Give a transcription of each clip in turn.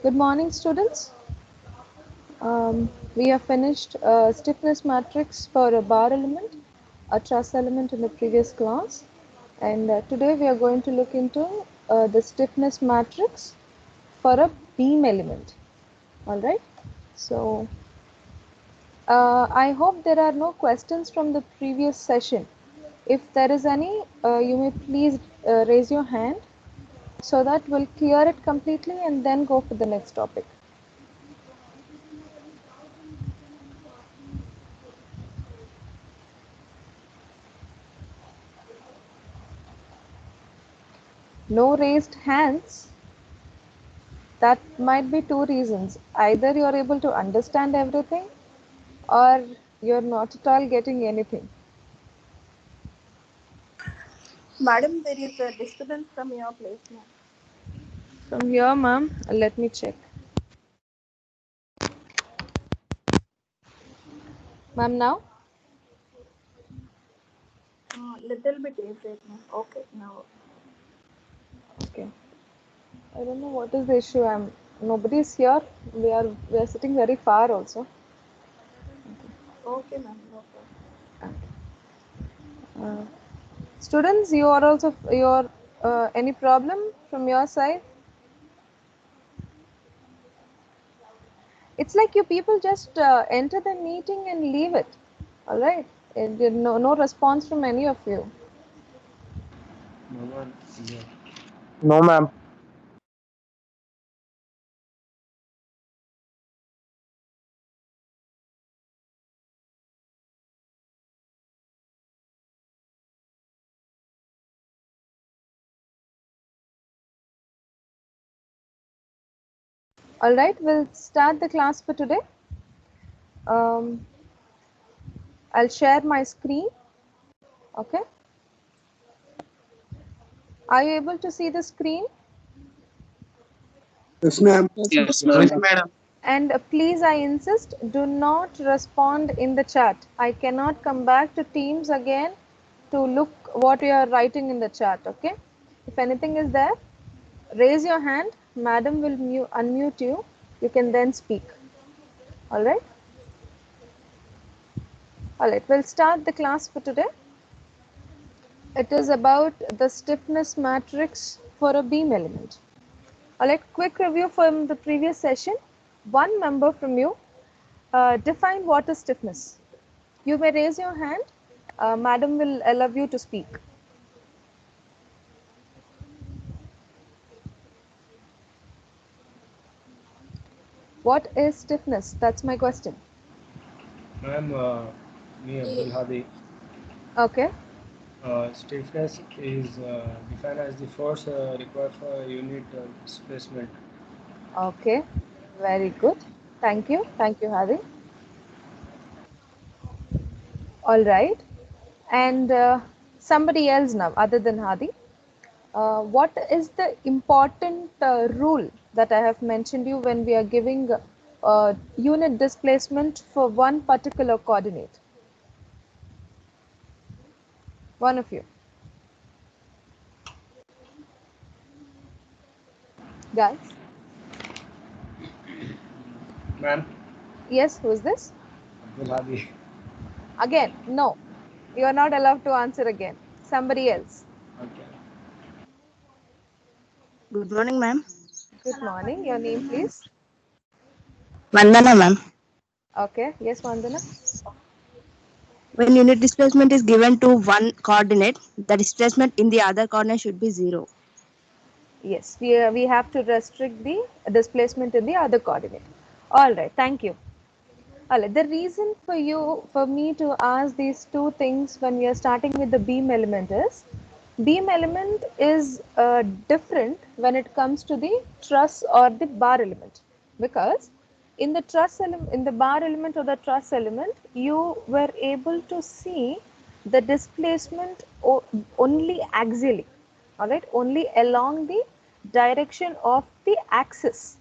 Good morning, students. We have finished stiffness matrix for a bar element, a truss element in the previous class, and today we are going to look into the stiffness matrix for a beam element. All right. So I hope there are no questions from the previous session. If there is any, you may please raise your hand so that we'll clear it completely and then go for the next topic. No raised hands. That might be two reasons. Either you're able to understand everything or you're not at all getting anything. Madam, there is a disturbance from your place now. From here, ma'am, let me check. Ma'am, now? Little bit is it now. Okay, now. Okay. I don't know what is the issue. Nobody is here. We are sitting very far also. Okay, ma'am. No problem. Uh, Students, you are also any problem from your side? It's like you people just enter the meeting and leave it. All right. No response from any of you. No, ma'am. All right, we'll start the class for today. I'll share my screen. Okay. Are you able to see the screen? Yes, ma'am. Yes, ma'am. And please, I insist, do not respond in the chat. I cannot come back to Teams again to look what you are writing in the chat. Okay. If anything is there, raise your hand. Madam will unmute you. You can then speak. All right. All right. We'll start the class for today. It is about the stiffness matrix for a beam element. All right, quick review from the previous session. One member from you define what is stiffness. You may raise your hand. Madam will allow you to speak. What is stiffness? That's my question. Ma'am, me Abdul Hadi. Okay. Stiffness is defined as the force required for a unit displacement. Okay. Very good. Thank you. Thank you, Hadi. All right. And somebody else now, other than Hadi. What is the important rule that I have mentioned you when we are giving unit displacement for one particular coordinate? One of you. Guys? Ma'am? Yes, who is this? Abdul Hadi. Again, no. You are not allowed to answer again. Somebody else. Okay. Good morning, ma'am. Good morning. Your name, please. Vandana, ma'am. Okay. Yes, Vandana. When unit displacement is given to one coordinate, the displacement in the other coordinate should be 0. Yes, we have to restrict the displacement in the other coordinate. All right. Thank you. The reason for me to ask these two things when we are starting with the beam element is, beam element is different when it comes to the truss or the bar element, because in the in the bar element or the truss element, you were able to see the displacement only axially, all right, only along the direction of the axis.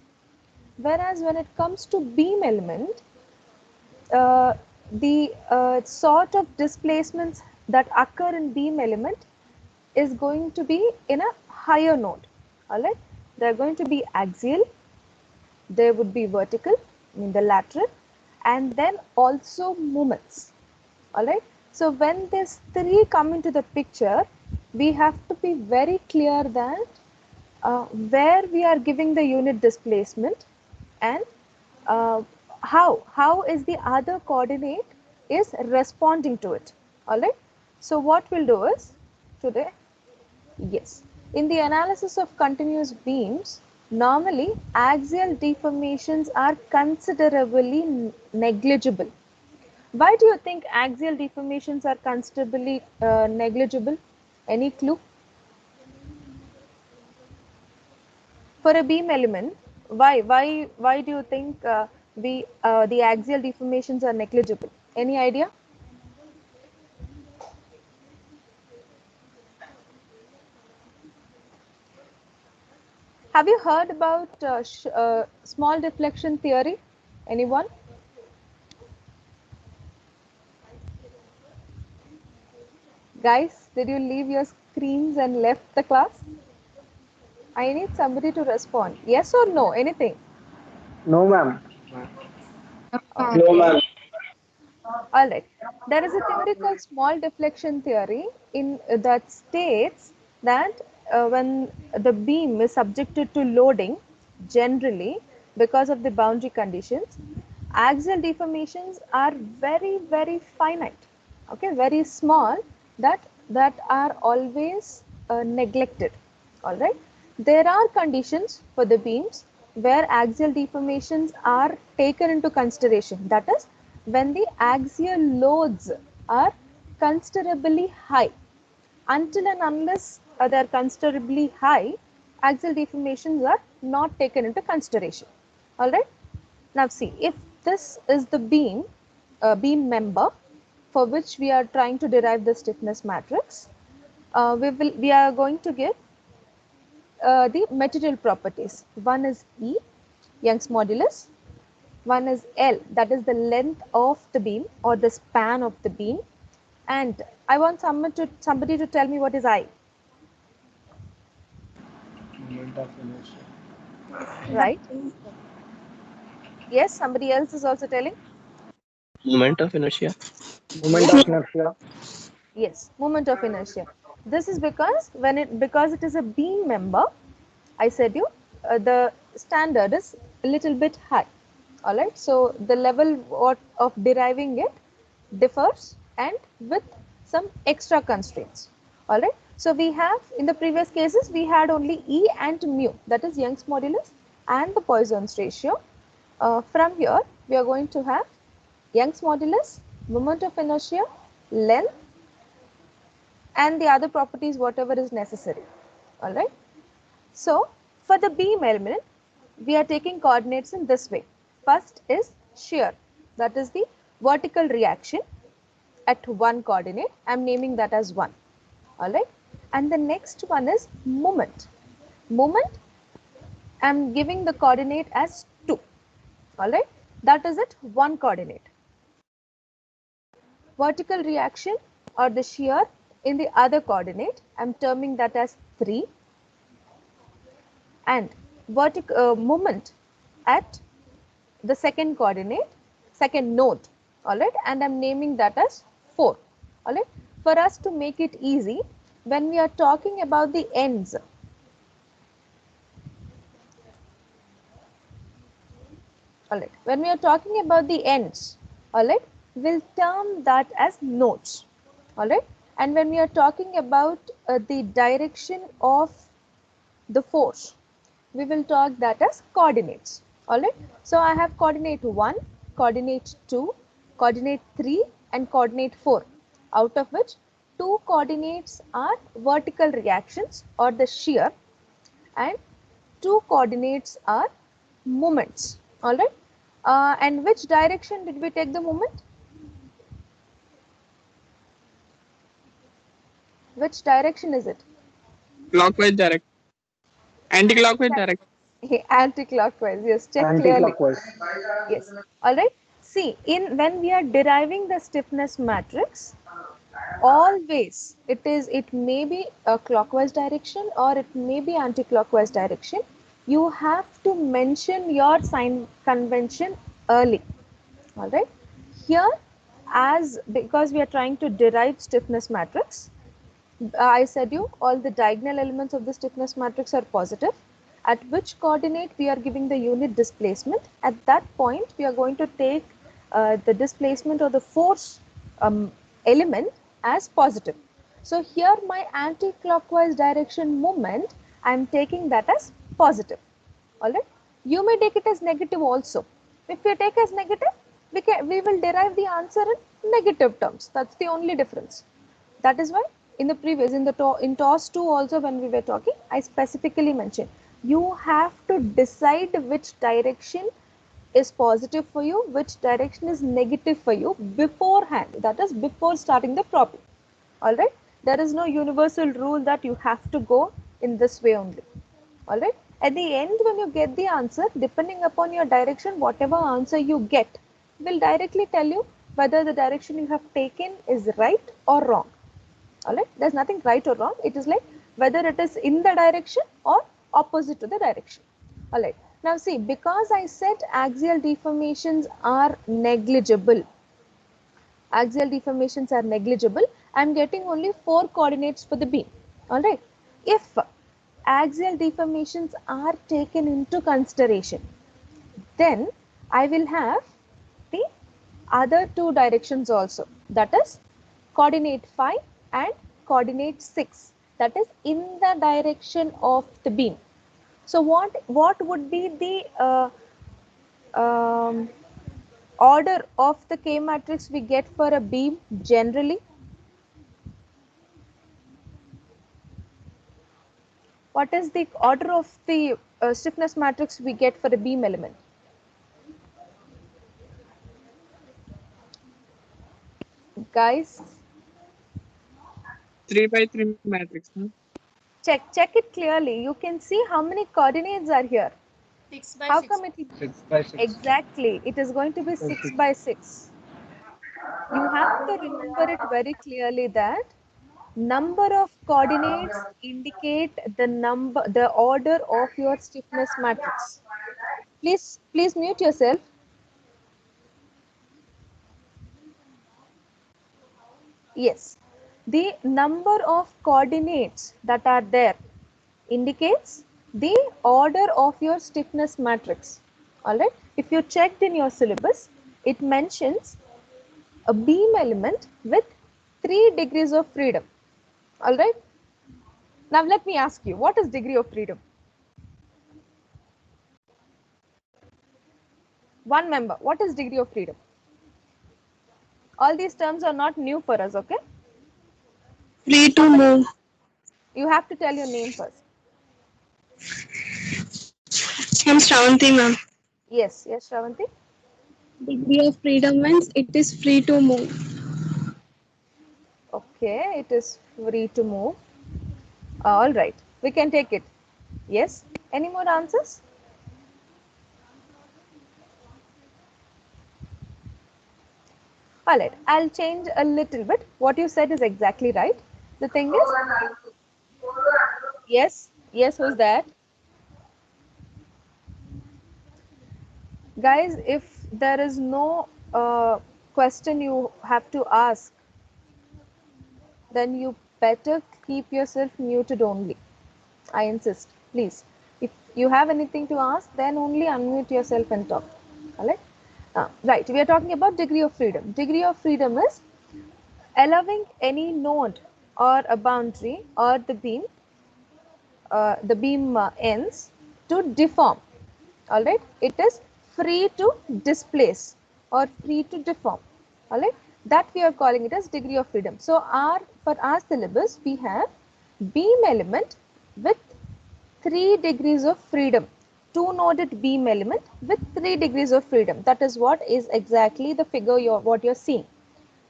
Whereas when it comes to beam element, the sort of displacements that occur in beam element is going to be in a higher node. All right, they are going to be axial, there would be vertical, I mean the lateral, and then also moments. All right. So when these three come into the picture, we have to be very clear that where we are giving the unit displacement and how is the other coordinate is responding to it. All right. So what we'll do is today, yes, in the analysis of continuous beams, normally axial deformations are considerably negligible. Why do you think axial deformations are considerably negligible? Any clue? For a beam element, why do you think the axial deformations are negligible? Any idea? Have you heard about small deflection theory? Anyone? Guys, did you leave your screens and left the class? I need somebody to respond. Yes or no? Anything? No, ma'am. No, Okay. ma'am. All right. There is a theory called small deflection theory in that states that when the beam is subjected to loading, generally because of the boundary conditions, axial deformations are very finite. Okay, very small, that are always neglected. All right. There are conditions for the beams where axial deformations are taken into consideration. That is, when the axial loads are considerably high. Until and unless they are considerably high, axial deformations are not taken into consideration. All right. Now see, if this is the beam member for which we are trying to derive the stiffness matrix, we are going to give the material properties. One is E, Young's modulus. One is L, that is the length of the beam or the span of the beam. And I want somebody to tell me what is I. Moment of inertia. Right? Yes, somebody else is also telling. Moment of inertia. Moment of inertia. Yes, moment of inertia. This is because because it is a beam member, I said you the standard is a little bit high. All right. So the level of deriving it differs and with some extra constraints. All right. So we have in the previous cases we had only E and mu, that is Young's modulus and the Poisson's ratio. From here we are going to have Young's modulus, moment of inertia, length, and the other properties whatever is necessary. All right. So for the beam element, we are taking coordinates in this way. First is shear, that is the vertical reaction at one coordinate. I am naming that as 1. All right. And the next one is moment. Moment, I am giving the coordinate as 2. All right. That is at one coordinate. Vertical reaction or the shear in the other coordinate, I am terming that as 3. And moment at the second coordinate, second node. All right. And I'm naming that as 4. All right. For us to make it easy, when we are talking about the ends, all right, when we are talking about the ends, all right, we'll term that as nodes. All right. And when we are talking about the direction of the force, we will talk that as coordinates. All right. So I have coordinate 1, coordinate 2, coordinate 3 and coordinate 4, out of which 2 coordinates are vertical reactions or the shear and 2 coordinates are moments. All right. And which direction did we take the moment? Which direction is it? Clockwise direct. Anti-clockwise direct. Anti-clockwise. Yes, check clearly. Anti-clockwise. Yes. All right. See, when we are deriving the stiffness matrix, always it may be a clockwise direction or it may be anti-clockwise direction. you have to mention your sign convention early. All right. Here, as because we are trying to derive stiffness matrix, I said you all the diagonal elements of the stiffness matrix are positive. At which coordinate we are giving the unit displacement, at that point we are going to take the displacement or the force element as positive. So here my anti-clockwise direction movement, I am taking that as positive. Alright, you may take it as negative also. If you take as negative, we will derive the answer in negative terms. That's the only difference. That is why in the previous, in TOS 2 also when we were talking, I specifically mentioned, you have to decide which direction is positive for you, which direction is negative for you beforehand. That is before starting the problem. All right. There is no universal rule that you have to go in this way only. All right. At the end, when you get the answer, depending upon your direction, whatever answer you get will directly tell you whether the direction you have taken is right or wrong. All right, there's nothing right or wrong. It is like whether it is in the direction or opposite to the direction. All right, now see, because I said axial deformations are negligible, I'm getting only 4 coordinates for the beam. All right, if axial deformations are taken into consideration, then I will have the other 2 directions also, that is coordinate 5 and coordinate 6, that is in the direction of the beam. So what would be the order of the K matrix we get for a beam generally? What is the order of the stiffness matrix we get for a beam element? Guys, 3 by 3 matrix. Huh? check it clearly. You can see how many coordinates are here. 6 by How 6. come it 6 by 6. exactly? It is going to be 6 by 6. You have to remember it very clearly that number of coordinates indicate the order of your stiffness matrix. Please mute yourself. Yes, the number of coordinates that are there indicates the order of your stiffness matrix. All right. If you checked in your syllabus, it mentions a beam element with 3 degrees of freedom. All right. Now let me ask you, what is degree of freedom? One member, what is degree of freedom? All these terms are not new for us, okay? Free to move. You have to tell your name first. I'm Shravanti, ma'am. Yes, Shravanti. Degree of freedom means it is free to move. Okay, it is free to move. All right, we can take it. Yes. Any more answers? All right, I'll change a little bit. What you said is exactly right. The thing is, yes, who's that? Guys, if there is no question you have to ask, then you better keep yourself muted only. I insist, please. If you have anything to ask, then only unmute yourself and talk. All right? Right, we are talking about degree of freedom. Degree of freedom is allowing any node or a boundary or the beam ends to deform. All right, it is free to displace or free to deform. All right, that we are calling it as degree of freedom. So for our syllabus we have beam element with 3 degrees of freedom, 2 noded beam element with 3 degrees of freedom. That is what is exactly the figure what you're seeing.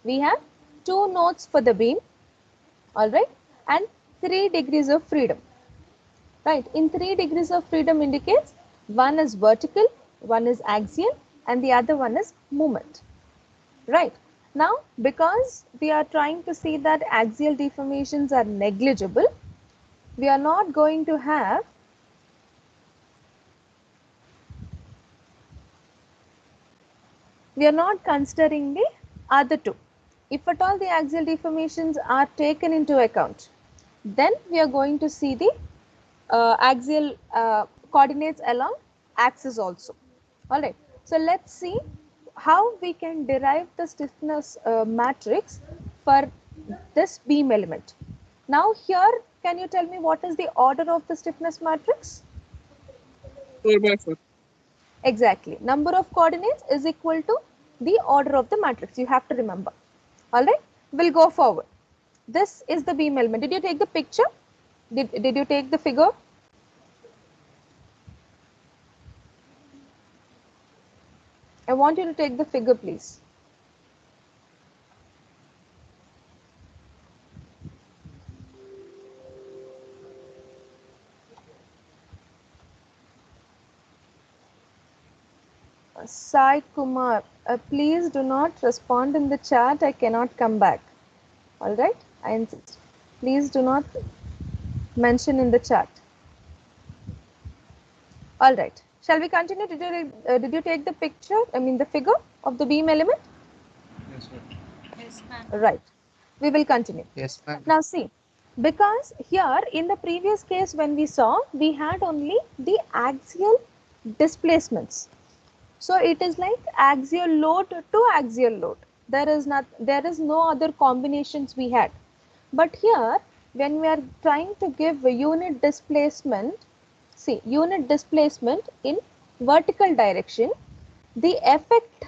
We have 2 nodes for the beam, all right, and 3 degrees of freedom. Right, in 3 degrees of freedom indicates one is vertical, one is axial, and the other one is movement. Right, now because we are trying to see that axial deformations are negligible, we are not going to have We are not considering the other two. If at all the axial deformations are taken into account, then we are going to see the axial coordinates along axis also. All right. So let's see how we can derive the stiffness matrix for this beam element. Now here, can you tell me what is the order of the stiffness matrix? 4 by 4. Exactly. Number of coordinates is equal to the order of the matrix. You have to remember. All right. We'll go forward. This is the beam element. Did you take the picture? Did you take the figure? I want you to take the figure, please. Sai Kumar, please do not respond in the chat. I cannot come back. All right. I insist. Please do not mention in the chat. All right. Shall we continue? Did you take the picture? I mean the figure of the beam element? Yes, ma'am. Yes, ma'am. Right. We will continue. Yes, ma'am. Now see, because here in the previous case when we saw, we had only the axial displacements. So it is like axial load to axial load. There is no other combinations we had. But here, when we are trying to give a unit displacement, see, unit displacement in vertical direction, the effect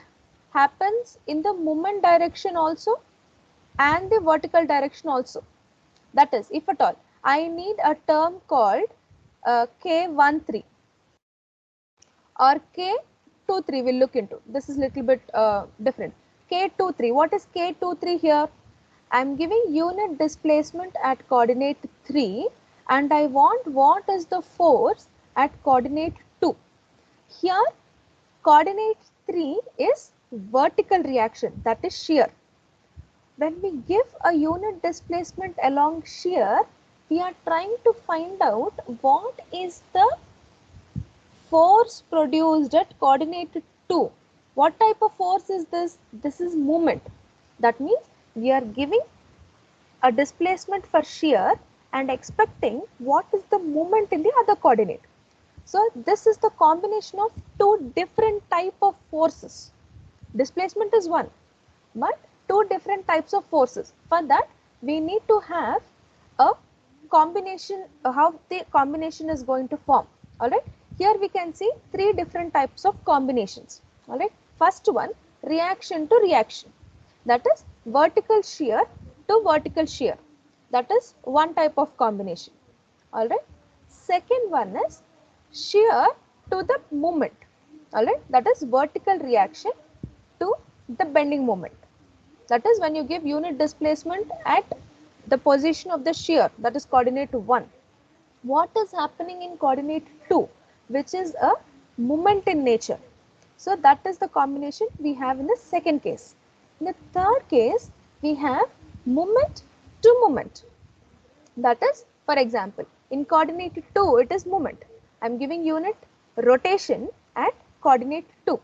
happens in the moment direction also and the vertical direction also. That is, if at all, I need a term called K13 or K23 we'll look into. This is little bit different. K23, what is K23 here? I'm giving unit displacement at coordinate 3 and I want what is the force at coordinate 2. Here coordinate 3 is vertical reaction, that is shear. When we give a unit displacement along shear, we are trying to find out what is the force produced at coordinate 2. What type of force is this? This is moment. That means we are giving a displacement for shear and expecting what is the moment in the other coordinate. So this is the combination of two different type of forces. Displacement is one, but two different types of forces. For that, we need to have a combination, how the combination is going to form. All right. Here we can see three different types of combinations. All right. First one, reaction to reaction. That is vertical shear to vertical shear. That is one type of combination. All right. Second one is shear to the moment. All right. That is vertical reaction to the bending moment. That is when you give unit displacement at the position of the shear, that is coordinate 1. What is happening in coordinate 2, which is a moment in nature. So that is the combination we have in the second case. In the third case, we have moment to moment. That is, for example, in coordinate 2, it is moment. I am giving unit rotation at coordinate 2.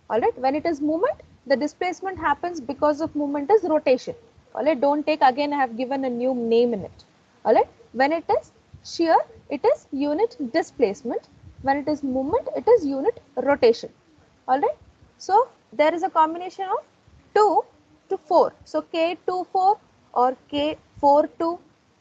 All right, when it is movement, the displacement happens because of movement is rotation. All right, don't take again, I have given a new name in it. All right, when it is shear, it is unit displacement. When it is movement, it is unit rotation. All right, so there is a combination of 2 to 4. So K24 or K42,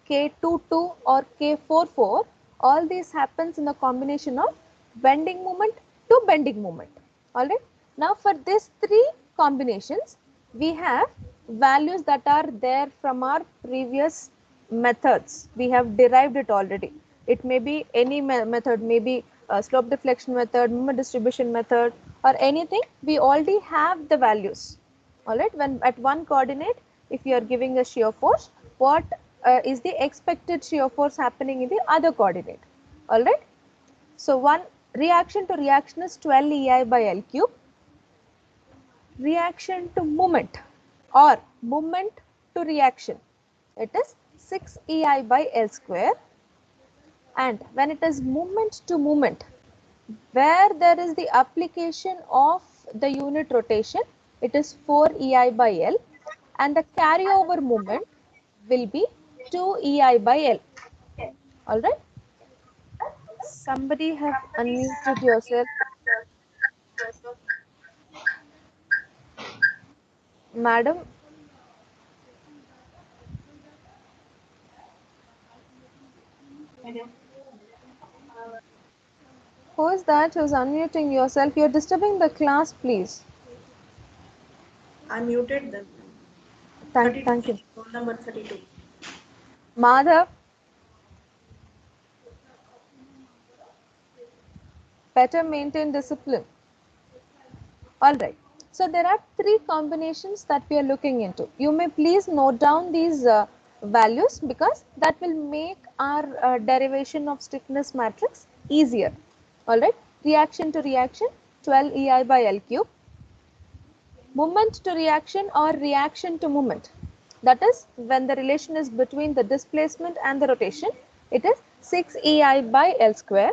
K22 or K44, all these happens in the combination of bending moment to bending moment. All right. Now for these three combinations, we have values that are there from our previous methods. We have derived it already. It may be any method, maybe slope deflection method, moment distribution method, or anything. We already have the values. All right. When at one coordinate, if you are giving a shear force, what is the expected shear force happening in the other coordinate? All right. So one reaction to reaction is 12 EI by L cube. Reaction to moment or moment to reaction, it is 6 EI by L square. And when it is moment to moment, where there is the application of the unit rotation, it is 4 EI by L, and the carryover moment will be 2 EI by L. All right. Somebody have unmuted yourself. Madam, who is that who's unmuting yourself? You're disturbing the class, please. I muted them. Thank you. Roll number 32. Madhav, better maintain discipline. All right. So there are three combinations that we are looking into. You may please note down these values because that will make our derivation of stiffness matrix easier. All right. Reaction to reaction, 12 EI by L cube. Moment to reaction or reaction to moment. That is when the relation is between the displacement and the rotation. It is 6 EI by L square.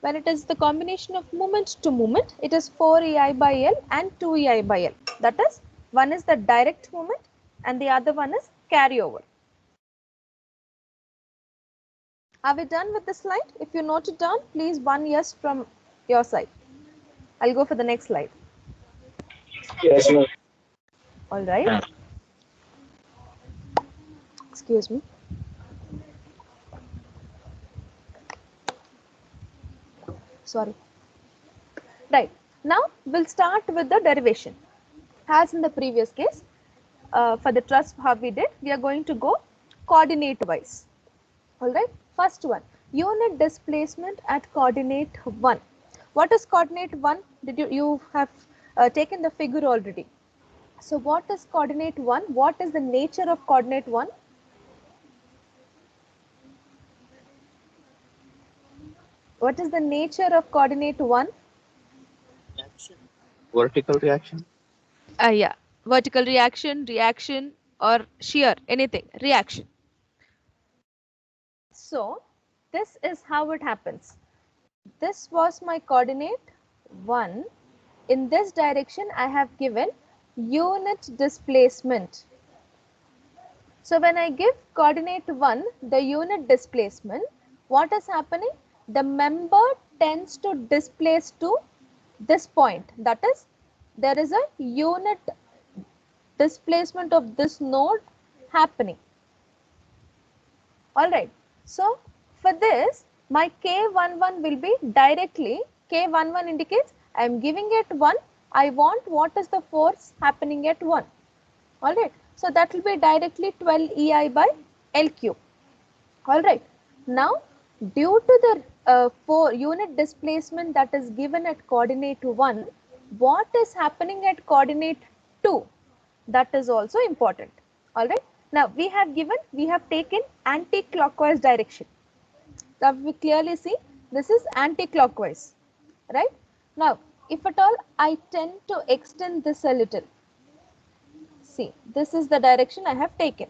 When it is the combination of moment to moment, it is 4 EI by L and 2 EI by L. That is, one is the direct moment and the other one is carryover. Are we done with the slide? If you note it down, please one yes from your side. I'll go for the next slide. Yes, ma'am. All right. Excuse me. Sorry. Right. Now we'll start with the derivation. As in the previous case, for the truss, how we did, we are going to go coordinate wise. All right. First one, unit displacement at coordinate 1. What is coordinate 1? Did you have taken the figure already? So what is coordinate 1? What is the nature of coordinate 1? What is the nature of coordinate 1? Reaction. Vertical reaction. Yeah, vertical reaction, reaction, or shear, anything, reaction. So this is how it happens. This was my coordinate 1. In this direction, I have given unit displacement. So when I give coordinate 1, the unit displacement, what is happening? The member tends to displace to this point. That is, there is a unit displacement of this node happening. All right. So for this, my K11 will be directly, K11 indicates I am giving it 1. I want what is the force happening at 1. All right. So that will be directly 12 EI by L cube. All right. Now, due to the unit displacement that is given at coordinate 1, what is happening at coordinate 2? That is also important. All right. Now, we have taken anti-clockwise direction. Now, we clearly see this is anti-clockwise, right? Now, if at all I tend to extend this a little, see, this is the direction I have taken.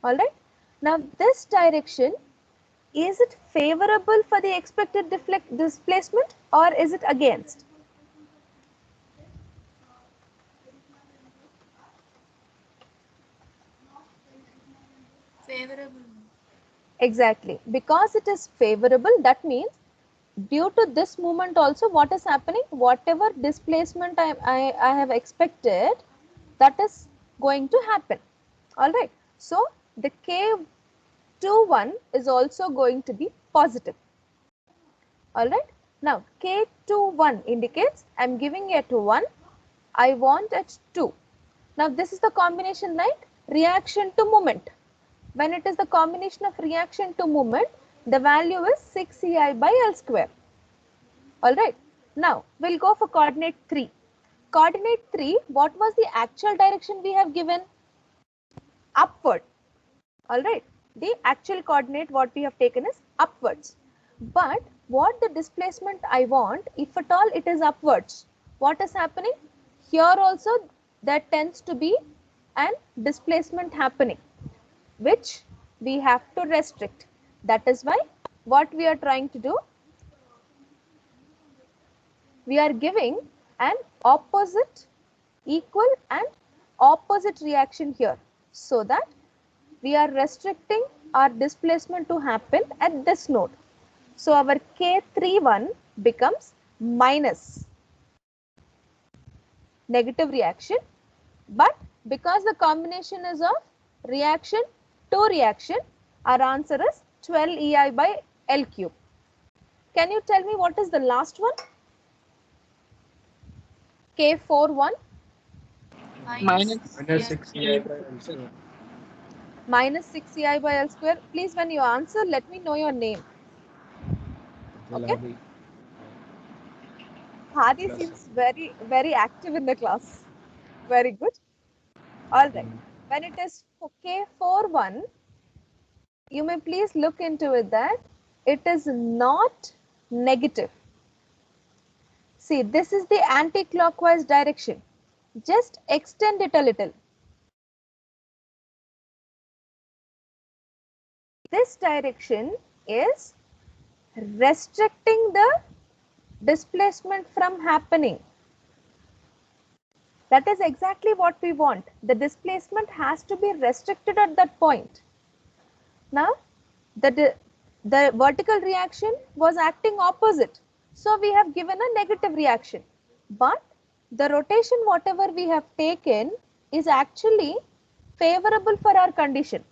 All right. Now, this direction, is it favorable for the expected displacement or is it against? Favorable. Exactly. Because it is favorable, that means due to this movement also, what is happening? Whatever displacement I have expected, that is going to happen. All right. So the K21 is also going to be positive. All right. Now K21 indicates I am giving it 1. I want it 2. Now this is the combination, right? Reaction to moment. When it is the combination of reaction to moment, the value is 6 EI by L square. All right. Now we'll go for coordinate 3. Coordinate 3, what was the actual direction we have given? Upward. All right. The actual coordinate what we have taken is upwards. But what the displacement I want, if at all it is upwards, what is happening? Here also there tends to be an displacement happening, which we have to restrict. That is why what we are trying to do, we are giving an opposite, equal and opposite reaction here, so that we are restricting our displacement to happen at this node. So our K31 becomes minus negative reaction, but because the combination is of reaction to reaction, our answer is 12 EI by L cube. Can you tell me what is the last one? K41 Minus Minus 6 EI by L square. minus 6 EI by L square. Please, when you answer, let me know your name. Okay. Hadi. Hadi seems very active in the class. Very good. All right. When it is K41, you may please look into it that it is not negative. See, this is the anti-clockwise direction. Just extend it a little. This direction is restricting the displacement from happening. That is exactly what we want. The displacement has to be restricted at that point. Now, the vertical reaction was acting opposite. So we have given a negative reaction. But the rotation whatever we have taken is actually favorable for our condition.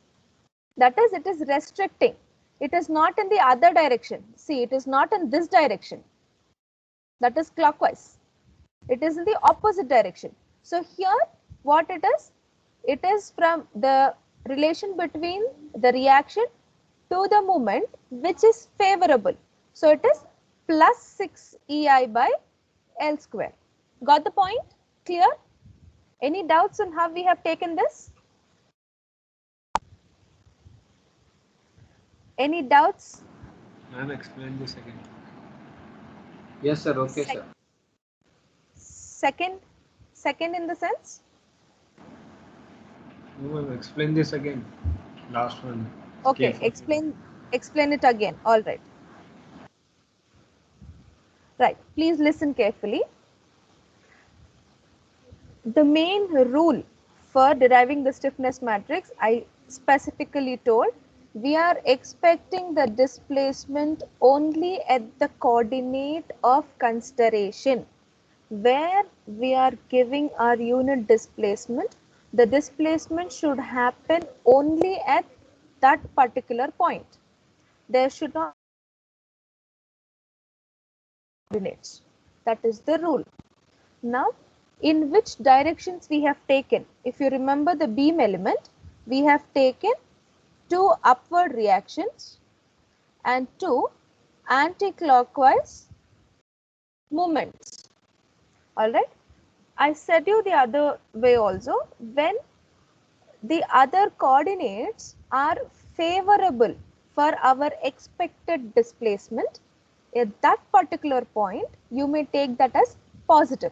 That is, it is restricting. It is not in the other direction. See, it is not in this direction. That is clockwise. It is in the opposite direction. So here what it is from the relation between the reaction to the moment which is favorable. So it is plus 6 EI by L square. Got the point? Clear? Any doubts on how we have taken this? Any doubts? Ma'am, explain this again. Yes, sir. Okay, sir. Second in the sense? No, ma'am, explain this again. Last one. Okay, K41. explain it again. All right. Right. Please listen carefully. The main rule for deriving the stiffness matrix, I specifically told, we are expecting the displacement only at the coordinate of consideration. Where we are giving our unit displacement, the displacement should happen only at that particular point. There should not be coordinates. That is the rule. Now, in which directions we have taken? If you remember the beam element, we have taken 2 upward reactions and 2 anti-clockwise movements. All right. I said you the other way also, when the other coordinates are favorable for our expected displacement, at that particular point, you may take that as positive.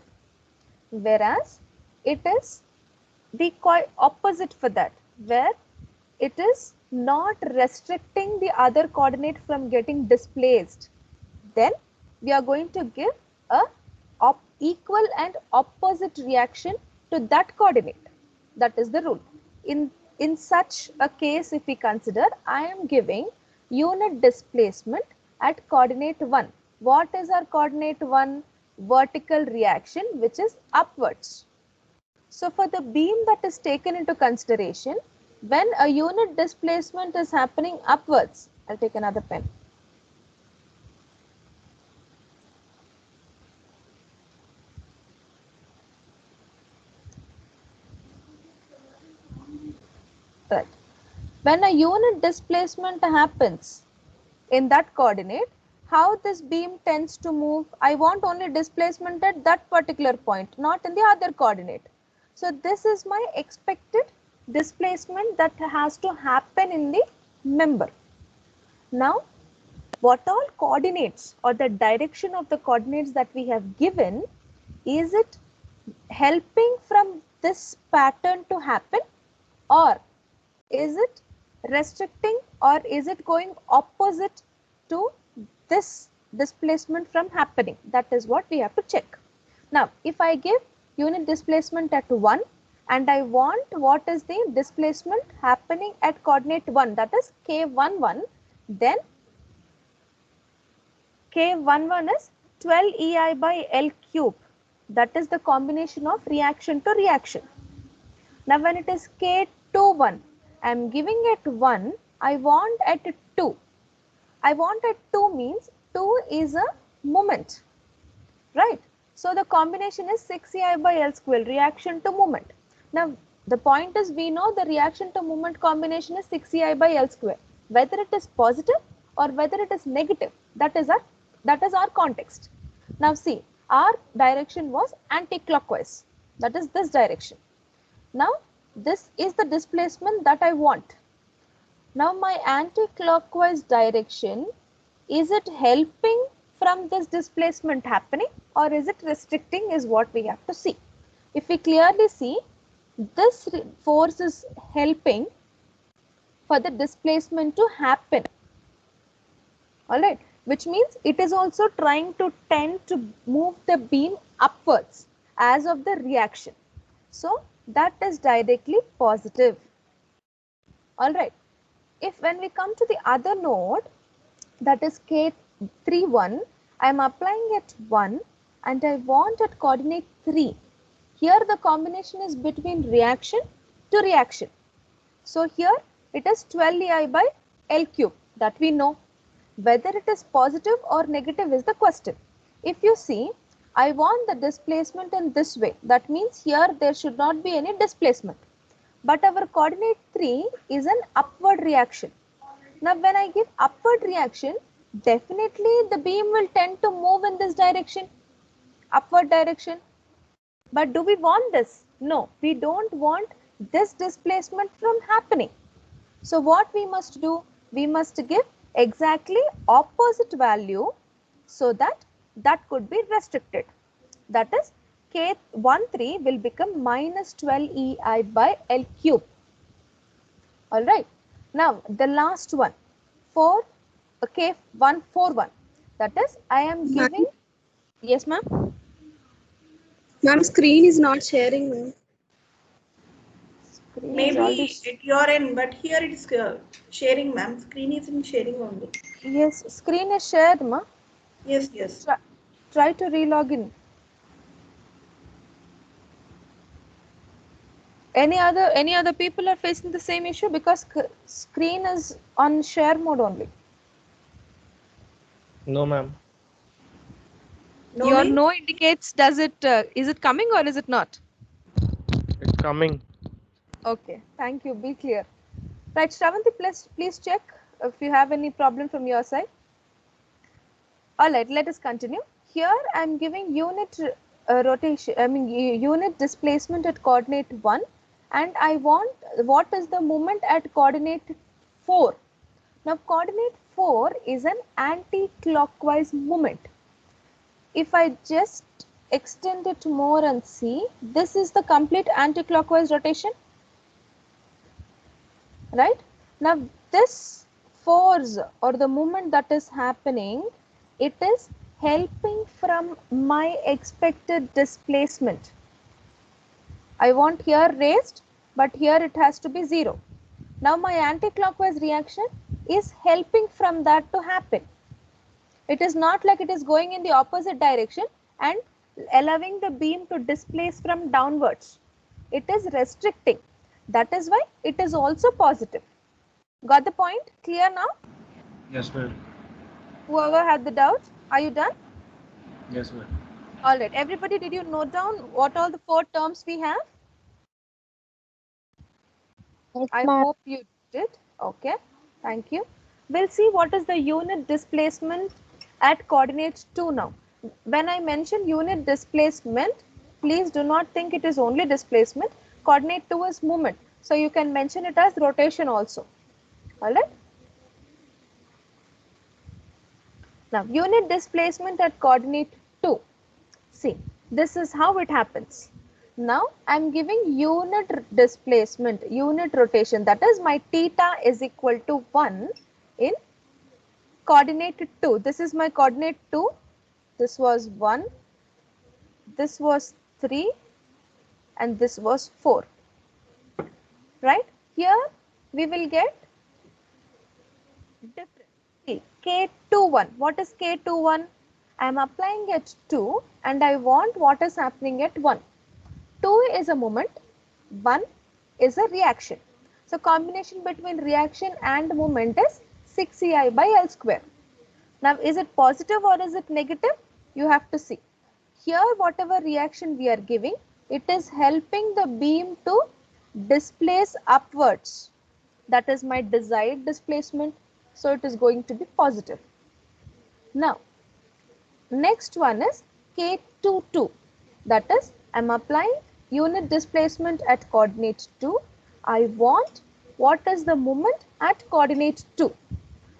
Whereas it is the opposite for that, where it is not restricting the other coordinate from getting displaced. Then we are going to give a equal and opposite reaction to that coordinate. That is the rule. In such a case, if we consider, I am giving unit displacement at coordinate 1. What is our coordinate 1? Vertical reaction, which is upwards. So for the beam that is taken into consideration, when a unit displacement is happening upwards, I'll take another pen. Right. When a unit displacement happens in that coordinate, how this beam tends to move? I want only displacement at that particular point, not in the other coordinate. So this is my expected displacement that has to happen in the member. Now, what all coordinates or the direction of the coordinates that we have given, is it helping from this pattern to happen, or is it restricting, or is it going opposite to this displacement from happening? That is what we have to check. Now, if I give unit displacement at 1 and I want what is the displacement happening at coordinate 1, that is K11, then K11 is 12 EI by L cube. That is the combination of reaction to reaction. Now, when it is K21, I am giving it 1, I want at 2. I want at 2 means 2 is a moment, right? So, the combination is 6 EI by L square, reaction to moment. Now, the point is we know the reaction to moment combination is 6 EI by L square. Whether it is positive or whether it is negative, that is our context. Now, see, our direction was anti-clockwise, that is this direction. Now, this is the displacement that I want. Now, my anti-clockwise direction, is it helping from this displacement happening or is it restricting is what we have to see. If we clearly see, this force is helping for the displacement to happen. Alright, which means it is also trying to tend to move the beam upwards as of the reaction. So, that is directly positive. Alright, if when we come to the other node, that is K31, I am applying at 1 and I want at coordinate 3. Here the combination is between reaction to reaction. So here it is 12 EI by L cube, that we know. Whether it is positive or negative is the question. If you see, I want the displacement in this way. That means here there should not be any displacement. But our coordinate 3 is an upward reaction. Now when I give upward reaction, definitely the beam will tend to move in this direction, upward direction. But do we want this? No, we don't want this displacement from happening. So what we must do? We must give exactly opposite value so that that could be restricted. That is K13 will become minus 12 EI by L cube. Alright. Now the last one for K141. That is I am giving. Yes, ma'am. Ma'am, screen is not sharing, ma'am. Screen is Maybe already. at your end, but here it is sharing, ma'am. Screen is in sharing only. Yes, screen is shared, ma. Yes, yes. Try to relog in. Any other people are facing the same issue because screen is on share mode only. No, ma'am. No Your means? no indicates is it coming or is it not? It's coming. Okay, thank you. Be clear. Right, Shravanti, please check if you have any problem from your side. Alright, let us continue. Here I am giving unit rotation, unit displacement at coordinate 1 and I want what is the moment at coordinate 4. Now coordinate 4 is an anti-clockwise moment. If I just extend it more and see, this is the complete anti-clockwise rotation. Right? Now this force or the movement that is happening, it is helping from my expected displacement. I want here raised, but here it has to be 0. Now my anti-clockwise reaction is helping from that to happen. It is not like it is going in the opposite direction and allowing the beam to displace from downwards. It is restricting. That is why it is also positive. Got the point? Clear now? Yes, ma'am. Whoever had the doubt, are you done? Yes, ma'am. All right. Everybody, did you note down what all the 4 terms we have? I hope you did. Okay. Thank you. We'll see what is the unit displacement at coordinate 2 now. When I mention unit displacement, please do not think it is only displacement. Coordinate 2 is movement. So you can mention it as rotation also. All right. Now, unit displacement at coordinate 2. See, this is how it happens. Now, I am giving unit displacement, unit rotation. That is my theta is equal to 1 in coordinate 2. This is my coordinate 2. This was 1. this was 3 and this was 4, right? Here we will get different. See, K21, what is K21? I am applying at 2 and I want what is happening at 1. 2 is a moment, 1 is a reaction. So combination between reaction and moment is 6EI by L square. Now is it positive or is it negative? You have to see. Here whatever reaction we are giving, it is helping the beam to displace upwards. That is my desired displacement. So it is going to be positive. Now next one is K22. That is, I am applying unit displacement at coordinate 2. I want what is the moment at coordinate 2.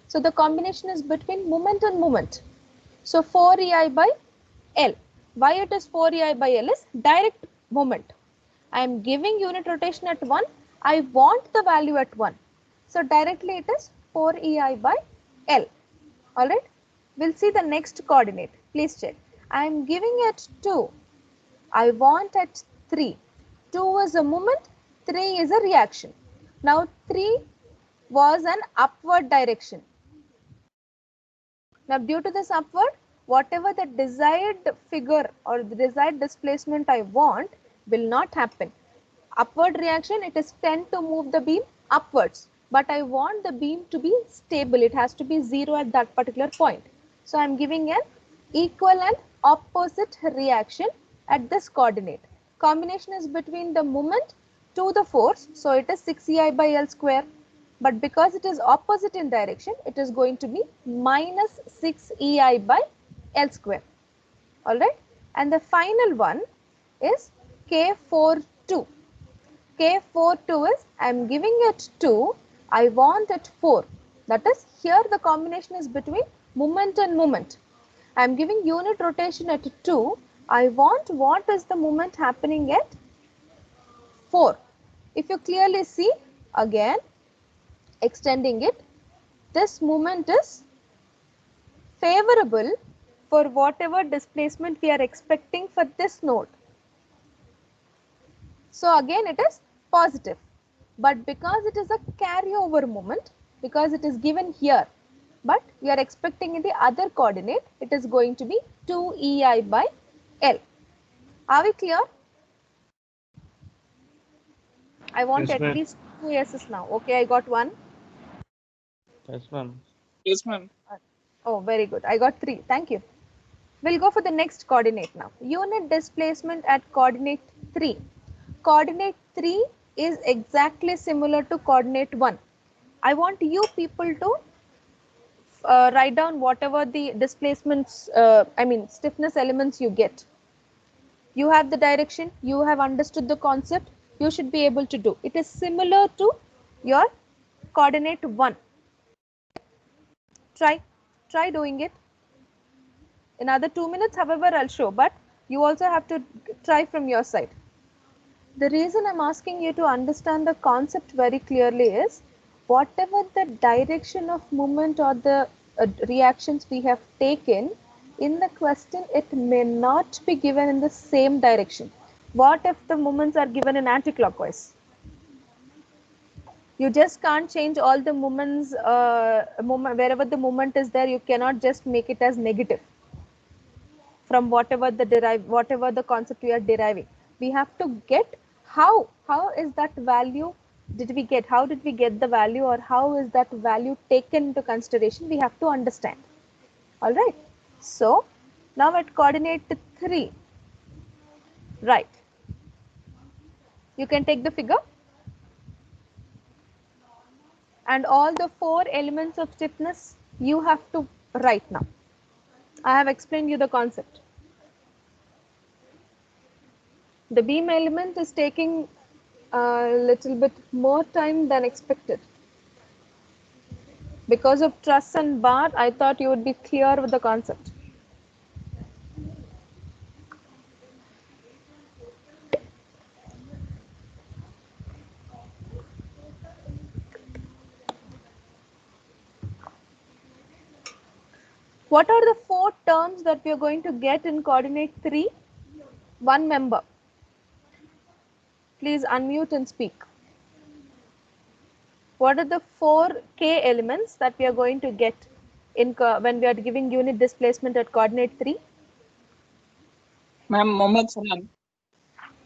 So the combination is between moment and moment. So 4EI by L. Why it is 4EI by L is direct moment. I am giving unit rotation at 1. I want the value at 1. So directly it is 4EI by L. Alright. We'll see the next coordinate. Please check. I am giving it 2. I want at 3. 2 is a moment, 3 is a reaction. Now 3 was an upward direction. Now due to this upward, whatever the desired figure or the desired displacement I want will not happen. Upward reaction, it is tend to move the beam upwards. But I want the beam to be stable. It has to be 0 at that particular point. So I am giving an equal and opposite reaction at this coordinate. Combination is between the moment to the force. So it is 6EI by L square. But because it is opposite in direction, it is going to be minus 6EI by L square. Alright. And the final one is K42. K42 is, I am giving it 2. I want it 4. That is, here the combination is between moment and moment. I am giving unit rotation at 2. I want what is the moment happening at 4. If you clearly see, again, extending it, this moment is favorable for whatever displacement we are expecting for this node. So again it is positive. But because it is a carryover moment, because it is given here, but we are expecting in the other coordinate, it is going to be 2EI by L. Are we clear? I want Yes, at ma'am. least 2 S's now. Okay, I got 1. Yes, ma'am. Yes, ma'am. Oh, very good. I got 3. Thank you. We'll go for the next coordinate now. Unit displacement at coordinate 3. Coordinate 3 is exactly similar to coordinate 1. I want you people to write down whatever the displacements, stiffness elements you get. You have the direction, you have understood the concept, you should be able to do. It is similar to your coordinate 1. Try doing it. Another 2 minutes, however, I'll show, but you also have to try from your side. The reason I'm asking you to understand the concept very clearly is whatever the direction of movement or the reactions we have taken in the question, it may not be given in the same direction. What if the movements are given in anti-clockwise? You just can't change all the movements, wherever the movement is there, you cannot just make it as negative from whatever the concept we are deriving. We have to get how is that value did we get, how did we get the value, or how is that value taken into consideration, we have to understand. All right. So now at coordinate 3, right, you can take the figure and all the 4 elements of stiffness you have to write now. I have explained you the concept. The beam element is taking a little bit more time than expected. Because of truss and bar, I thought you would be clear with the concept. What are the 4 terms that we are going to get in coordinate 3? One member. Please unmute and speak. What are the 4 K elements that we are going to get when we are giving unit displacement at coordinate 3? Ma'am, Mohammad Farhan.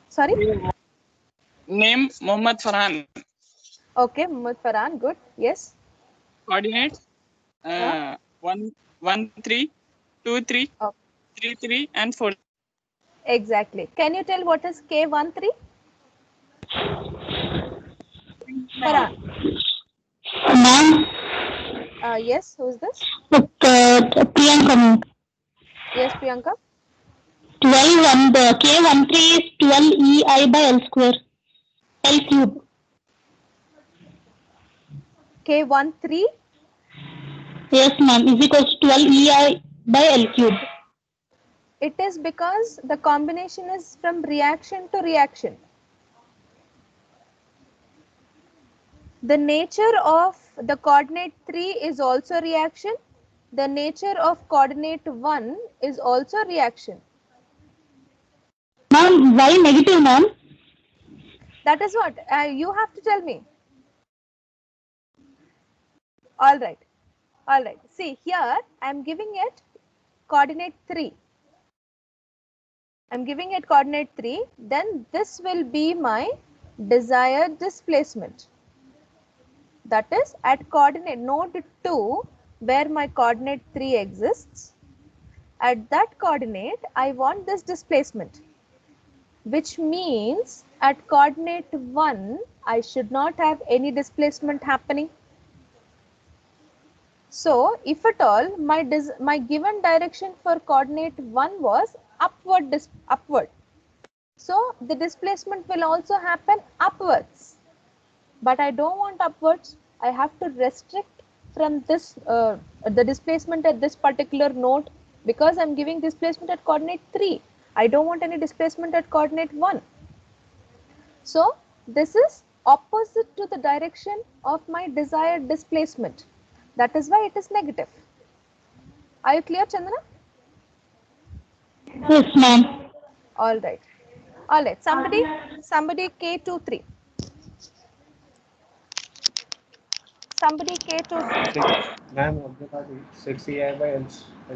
Sorry? Name Mohammad Farhan. Okay, Muhammad Farhan, good. Yes. Coordinates 1, 1, 3, 2, 3, Oh. 3, 3, and 4. Exactly. Can you tell what is K13? Farhan. Ma'am, Yes, who is this? Priyanka, ma'am. Yes, Priyanka. 12 and K13 is 12 EI by L square. L cube. K13? Yes, ma'am. Is equals to 12 EI by L cube. It is because the combination is from reaction to reaction. The nature of the coordinate 3 is also reaction. The nature of coordinate 1 is also reaction. Ma'am, why negative, ma'am? That is what you have to tell me. All right. All right. See, here I am giving it coordinate 3. I am giving it coordinate 3. Then this will be my desired displacement. That is at coordinate node 2 where my coordinate 3 exists. At that coordinate, I want this displacement, which means at coordinate 1, I should not have any displacement happening. So, if at all, my given direction for coordinate 1 was upward. So, the displacement will also happen upwards. But I don't want upwards. I have to restrict from this the displacement at this particular node because I'm giving displacement at coordinate 3. I don't want any displacement at coordinate 1. So this is opposite to the direction of my desired displacement. That is why it is negative. Are you clear, Chandana? Yes, ma'am. All right. All right. Somebody K23. Somebody K23. Ma'am, obviously 6 EI by L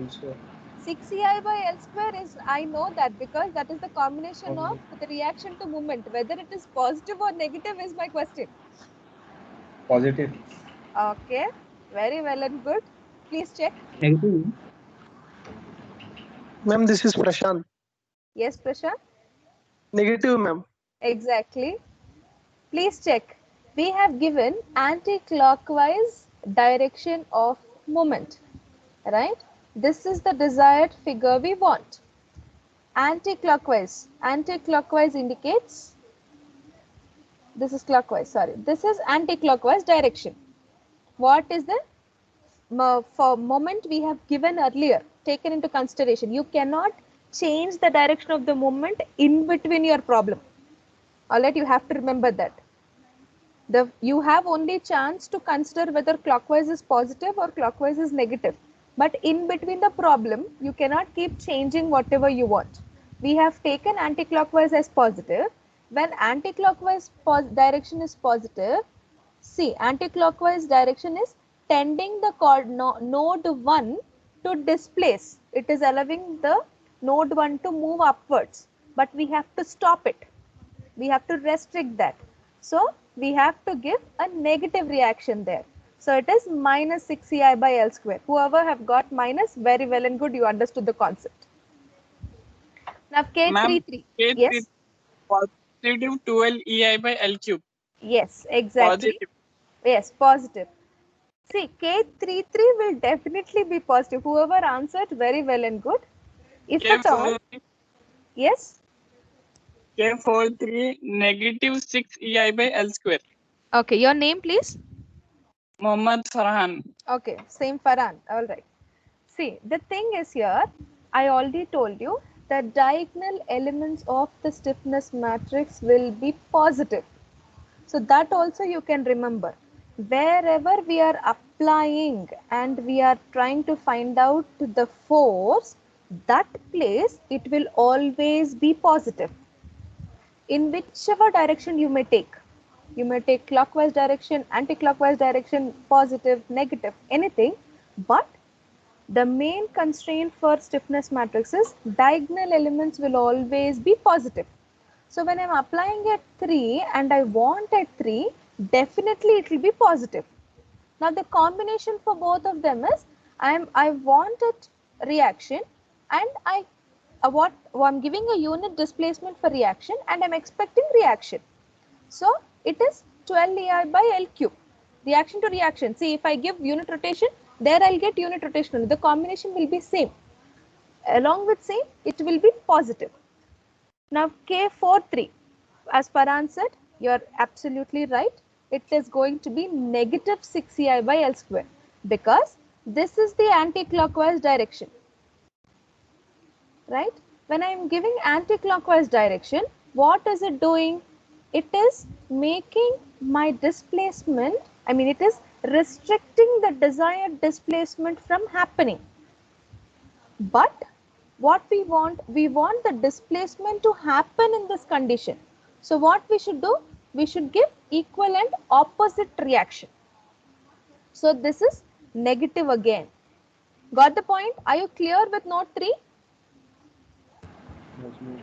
square. 6 EI by L square is, I know that because that is the combination of the reaction to moment. Whether it is positive or negative is my question. Positive. Okay, very well and good. Please check. Negative. Ma'am, this is Prashant. Yes, Prashant. Negative, ma'am. Exactly. Please check. We have given anti-clockwise direction of moment, right? This is the desired figure we want. Anti-clockwise indicates, this is clockwise, sorry. This is anti-clockwise direction. What is the for moment we have given earlier, taken into consideration? You cannot change the direction of the moment in between your problem. All right, you have to remember that. You have only chance to consider whether clockwise is positive or clockwise is negative. But in between the problem, you cannot keep changing whatever you want. We have taken anti-clockwise as positive. When anti-clockwise direction is positive, see, anti-clockwise direction is tending the node 1 to displace. It is allowing the node 1 to move upwards. But we have to stop it. We have to restrict that. So we have to give a negative reaction there. So it is minus 6 EI by L square. Whoever have got minus, very well and good, you understood the concept. Now K33. Yes. Positive 12 EI by L cube. Yes, exactly. Positive. Yes, positive. See, K33 will definitely be positive. Whoever answered, very well and good. If at all, yes. K43 negative 6 EI by L square. Okay, your name please. Mohammad Farhan. Okay, same Farhan. All right. See, the thing is here, I already told you that diagonal elements of the stiffness matrix will be positive. So that also you can remember. Wherever we are applying and we are trying to find out the force, that place it will always be positive in whichever direction you may take. You may take clockwise direction, anti-clockwise direction, positive, negative, anything, but the main constraint for stiffness matrix is diagonal elements will always be positive. So when I'm applying at 3 and I want at 3, definitely it will be positive. Now the combination for both of them is I wanted reaction and I'm giving a unit displacement for reaction and I'm expecting reaction. So it is 12 EI by L cube. Reaction to reaction. See, if I give unit rotation, there I'll get unit rotation. The combination will be same. Along with same, it will be positive. Now K43, as Paran said, you're absolutely right. It is going to be negative 6 EI by L square because this is the anti-clockwise direction. Right? When I am giving anti-clockwise direction, what is it doing? It is making my displacement, it is restricting the desired displacement from happening. But what we want the displacement to happen in this condition. So what we should do? We should give equivalent opposite reaction. So this is negative again. Got the point? Are you clear with note 3? Yes, ma'am.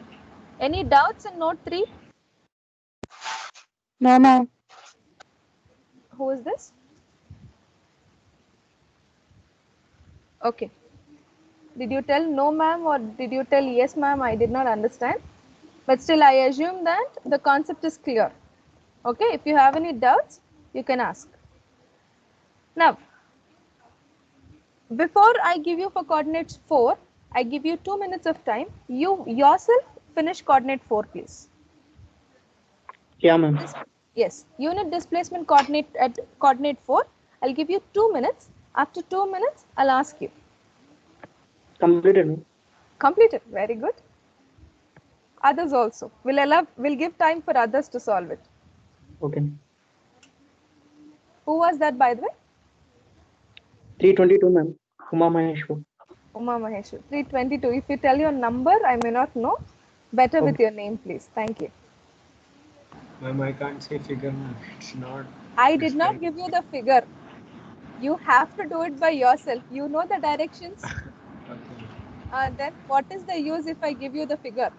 Any doubts in note 3? No, ma'am. Who is this? Okay. Did you tell no ma'am or did you tell yes ma'am? I did not understand. But still I assume that the concept is clear. Okay. If you have any doubts, you can ask. Now, before I give you for coordinates 4, I give you 2 minutes of time. You yourself finish coordinate 4, please. Yeah, ma'am. Yes, unit displacement coordinate at coordinate 4. I'll give you 2 minutes. After 2 minutes, I'll ask you. Completed, ma'am. Completed. Very good. Others also. We'll give time for others to solve it. Okay. Who was that, by the way? 322, ma'am. Uma Maheshwar. Uma Mahesh. 322. If you tell your number, I may not know. Better with Okay. your name, please. Thank you. Ma'am, I can't say figure, ma'am. It's not. I did not give you the figure. You have to do it by yourself. You know the directions. Okay. Then what is the use if I give you the figure?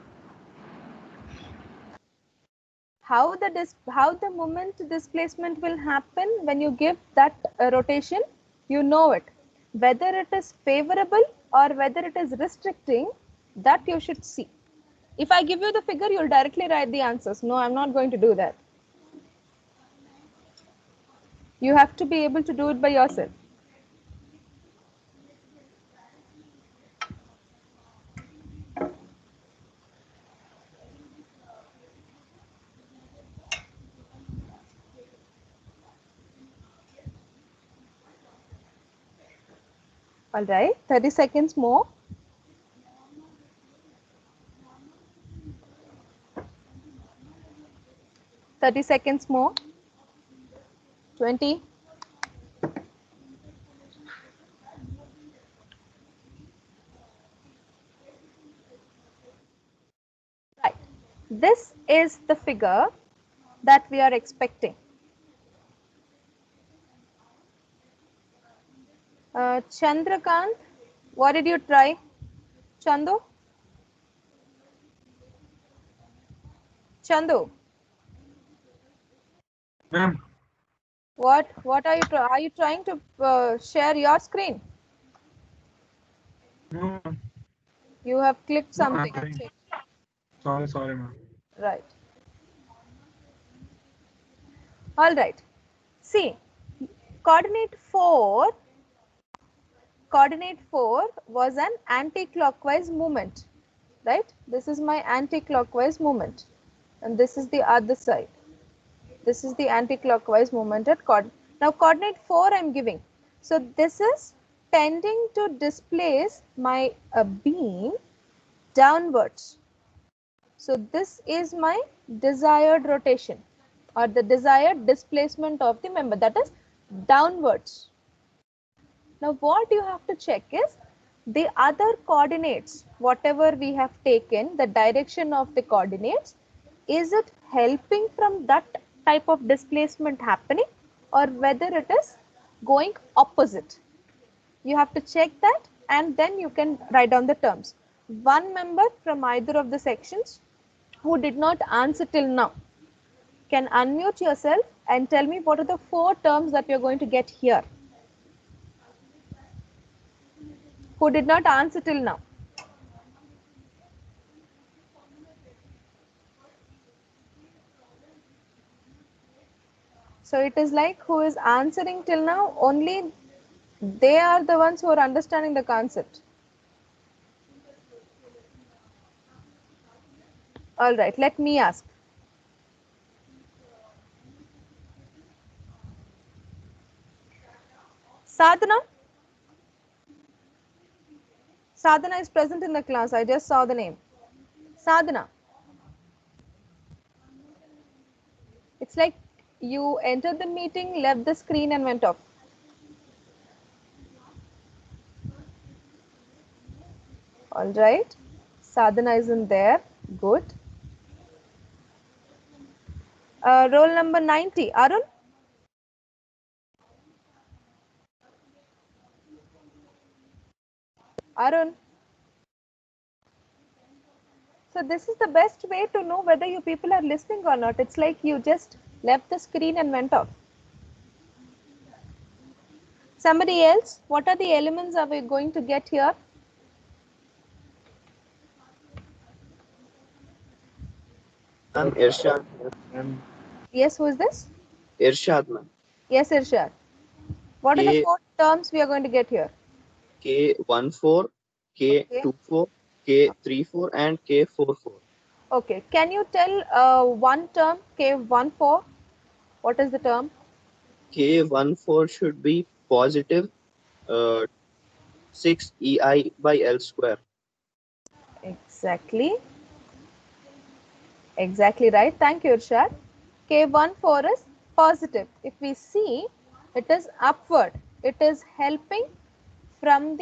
How the moment displacement will happen when you give that rotation, you know it. Whether it is favorable or whether it is restricting, that you should see. If I give you the figure, you'll directly write the answers. No, I'm not going to do that. You have to be able to do it by yourself. All right, 30 seconds more. Thirty seconds more. 20. Right. This is the figure that we are expecting. Chandrakant, what did you try? Chandu? Chandu, Ma'am. what are you trying to share your screen? No, You have clicked no, something. sorry, ma'am. Right. All right. See, coordinate 4 was an anti-clockwise movement, right? This is my anti-clockwise movement, and this is the other side. This is the anti-clockwise movement at coordinate. Now, coordinate 4 I'm giving. So, this is tending to displace my beam downwards. So, this is my desired rotation or the desired displacement of the member, that is downwards. Now, what you have to check is the other coordinates, whatever we have taken, the direction of the coordinates, is it helping from that type of displacement happening or whether it is going opposite. You have to check that and then you can write down the terms. One member from either of the sections who did not answer till now can unmute yourself and tell me what are the 4 terms that you're going to get here. Who did not answer till now? So it is like who is answering till now, only they are the ones who are understanding the concept. All right, let me ask. Sadhana? Sadhana is present in the class. I just saw the name. Sadhana. It's like you entered the meeting, left the screen and went off. All right. Sadhana isn't there. Good. Roll number 90. Arun? Arun? So this is the best way to know whether you people are listening or not. It's like you just left the screen and went off. Somebody else, what are the elements are we going to get here? Irshad. Yes, who is this? Irshad, ma'am. Yes, Irshad. What are the 4 terms we are going to get here? K14, K24, K34, and K44. Okay. Can you tell one term, K14? What is the term? K14 should be positive 6 EI by L square. Exactly. Exactly right. Thank you, Irshad. K14 is positive. If we see, it is upward. It is helping from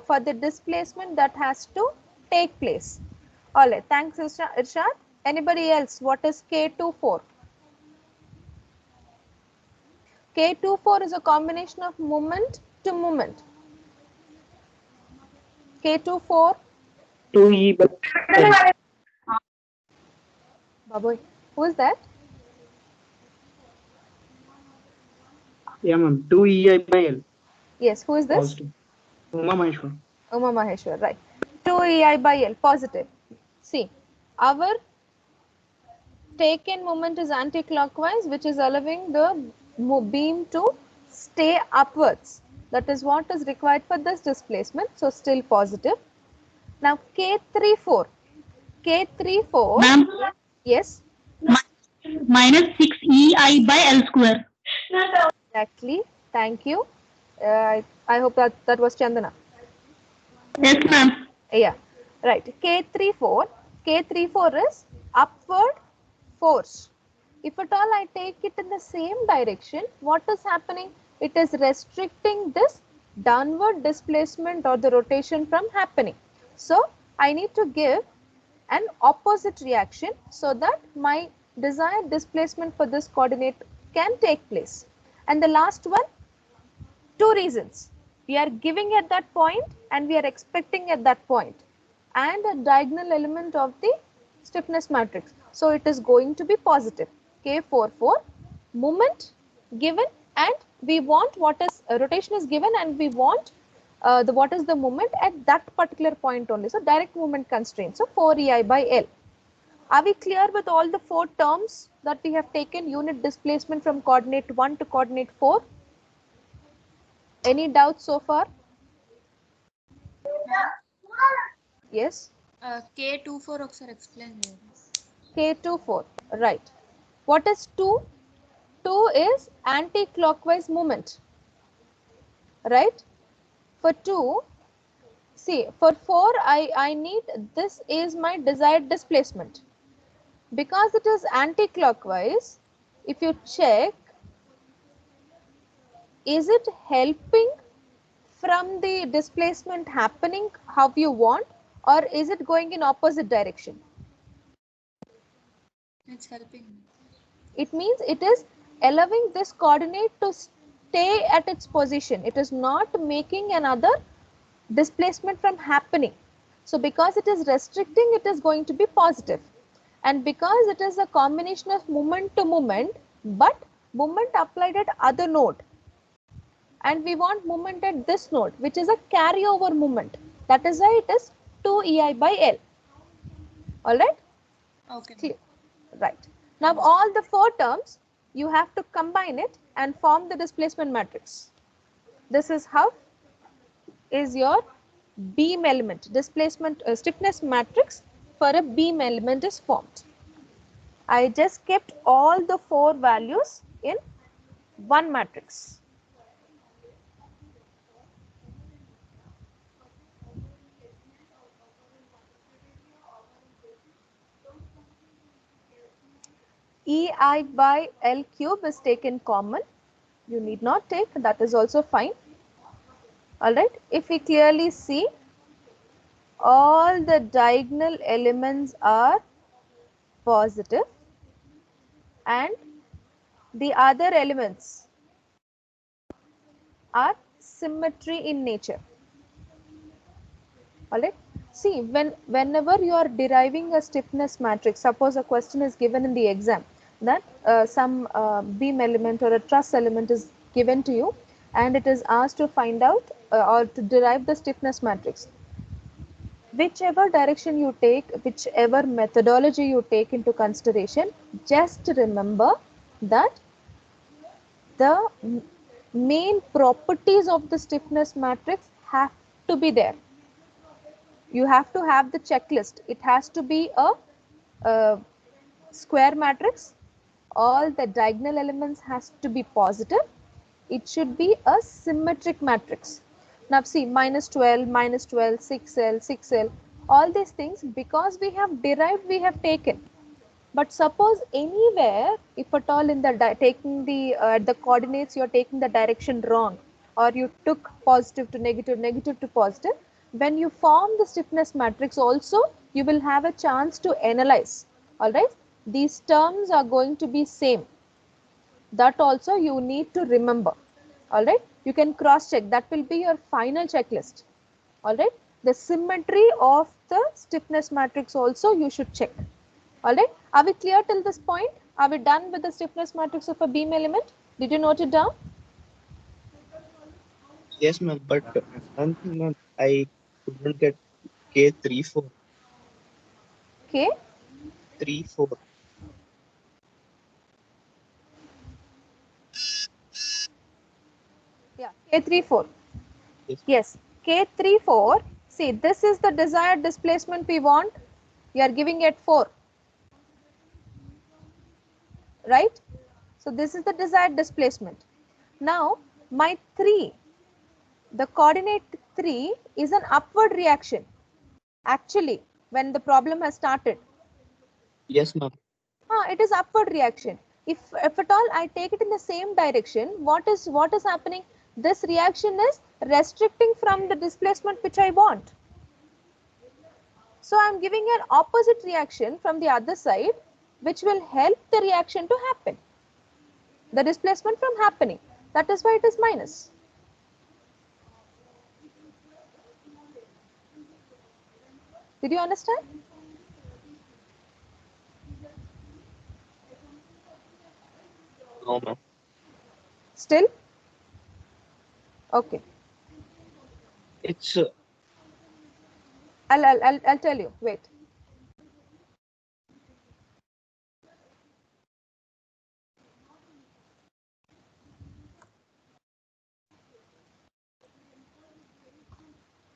for the displacement that has to take place. All right. Thanks, Irshad. Anybody else? What is K24? K24 is a combination of moment to moment. K24. 2E by L. Baboy, who is that? Yeah, ma'am. 2EI by L. Yes, who is this? Positive. Uma Maheshwar. Uma Maheshwar, right. 2EI by L, positive. See, our taken moment is anti-clockwise, which is allowing the beam to stay upwards. That is what is required for this displacement. So still positive. Now K34. K34. Ma'am, Yes. minus 6EI by L square. Exactly. Thank you. I hope that was Chandana. Yes, ma'am. Yeah. Right. K34. K34 is upward force. If at all I take it in the same direction, what is happening? It is restricting this downward displacement or the rotation from happening. So I need to give an opposite reaction so that my desired displacement for this coordinate can take place. And the last one, 2 reasons. We are giving at that point and we are expecting at that point, and a diagonal element of the stiffness matrix. So it is going to be positive. K44, moment given, and we want what is rotation is given, and we want what is the moment at that particular point only. So direct movement constraint. So 4EI by L. Are we clear with all the 4 terms that we have taken? Unit displacement from coordinate 1 to coordinate 4. Any doubts so far? Yes. K24 ఒకసారి explain చేయండి. K24, right. What is 2? 2 is anti-clockwise movement, right? For 2, see, for 4, I need, this is my desired displacement. Because it is anti-clockwise, if you check, is it helping from the displacement happening how you want, or is it going in opposite direction? It's helping. It means it is allowing this coordinate to stay at its position. It is not making another displacement from happening. So because it is restricting, it is going to be positive. And because it is a combination of moment to moment, but moment applied at other node. And we want moment at this node, which is a carryover moment. That is why it is 2 EI by L. All right? Okay. Clear. Right. Now all the four terms, you have to combine it and form the displacement matrix. This is how is your beam element, displacement stiffness matrix for a beam element is formed. I just kept all the four values in one matrix. EI by L cube is taken common. You need not take, that is also fine. All right. If we clearly see, all the diagonal elements are positive and the other elements are symmetry in nature. All right. See, whenever you are deriving a stiffness matrix, suppose a question is given in the exam that some beam element or a truss element is given to you, and it is asked to find out or to derive the stiffness matrix. Whichever direction you take, whichever methodology you take into consideration, just remember that the main properties of the stiffness matrix have to be there. You have to have the checklist. It has to be a square matrix. All the diagonal elements has to be positive. It should be a symmetric matrix. Now see, minus 12, 6L, 6L, all these things, because we have derived, we have taken. But suppose anywhere, if at all in the taking the coordinates, you are taking the direction wrong, or you took positive to negative, negative to positive, when you form the stiffness matrix also, you will have a chance to analyze. All right, these terms are going to be same. That also you need to remember. All right, you can cross check. That will be your final checklist. All right, the symmetry of the stiffness matrix also you should check. All right, are we clear till this point? Are we done with the stiffness matrix of a beam element? Did you note it down? Yes, ma'am. But one thing, ma'am, I couldn't get K34. Okay. 34. Yeah, K34. Yes. Yes, K34. See, this is the desired displacement we want. You are giving it 4. Right? So this is the desired displacement. Now, my 3, the coordinate 3 is an upward reaction. Actually, when the problem has started. Yes, ma'am. It is upward reaction. If at all I take it in the same direction, what is happening? This reaction is restricting from the displacement which I want. So I am giving an opposite reaction from the other side, which will help the reaction to happen. The displacement from happening. That is why it is minus. Did you understand? No, ma'am. Still? Okay. It's I'll tell you. Wait.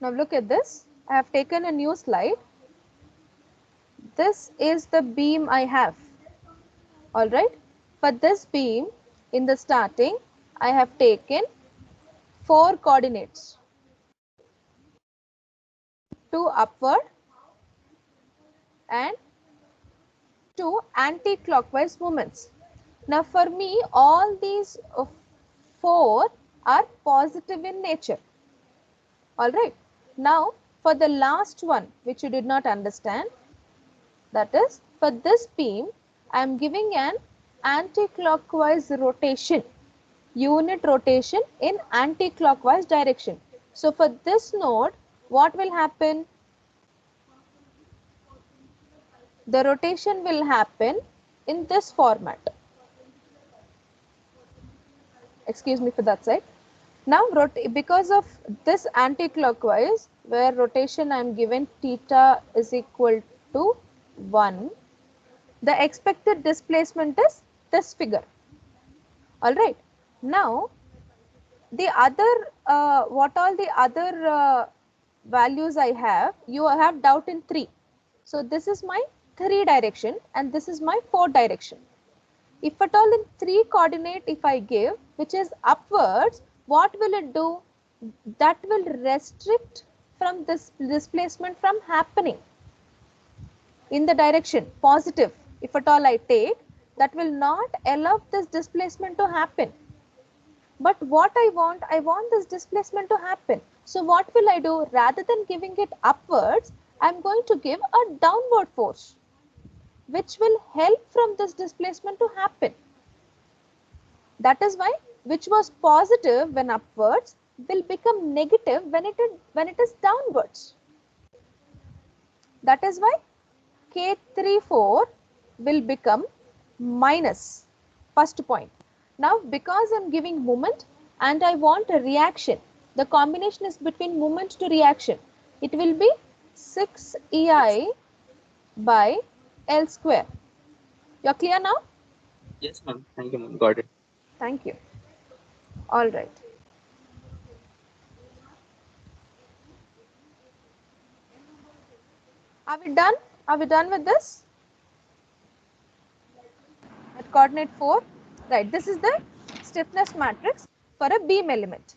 Now look at this. I have taken a new slide. This is the beam I have. All right. For this beam, in the starting, I have taken 4 coordinates. 2 upward and 2 anti-clockwise movements. Now for me, all these 4 are positive in nature. All right. Now, for the last one, which you did not understand, that is, for this beam, I am giving an anti-clockwise rotation, unit rotation in anti-clockwise direction. So, for this node, what will happen? The rotation will happen in this format. Excuse me for that side. Now, because of this anti-clockwise, where rotation I am given theta is equal to 1, the expected displacement is this figure. All right. Now, the other, what all the other values I have, you have doubt in 3. So, this is my 3 direction and this is my 4 direction. If at all in 3 coordinate if I give, which is upwards, what will it do? That will restrict from this displacement from happening in the direction positive. If at all I take, that will not allow this displacement to happen. But what I want this displacement to happen. So what will I do? Rather than giving it upwards, I am going to give a downward force, which will help from this displacement to happen. That is why which was positive when upwards will become negative when it is downwards. That is why K34 will become minus. First point. Now, because I am giving moment and I want a reaction, the combination is between moment to reaction. It will be 6 EI by L square. You are clear now? Yes, ma'am. Thank you, ma'am. Got it. Thank you. All right. Are we done? Are we done with this? At coordinate 4, right? This is the stiffness matrix for a beam element.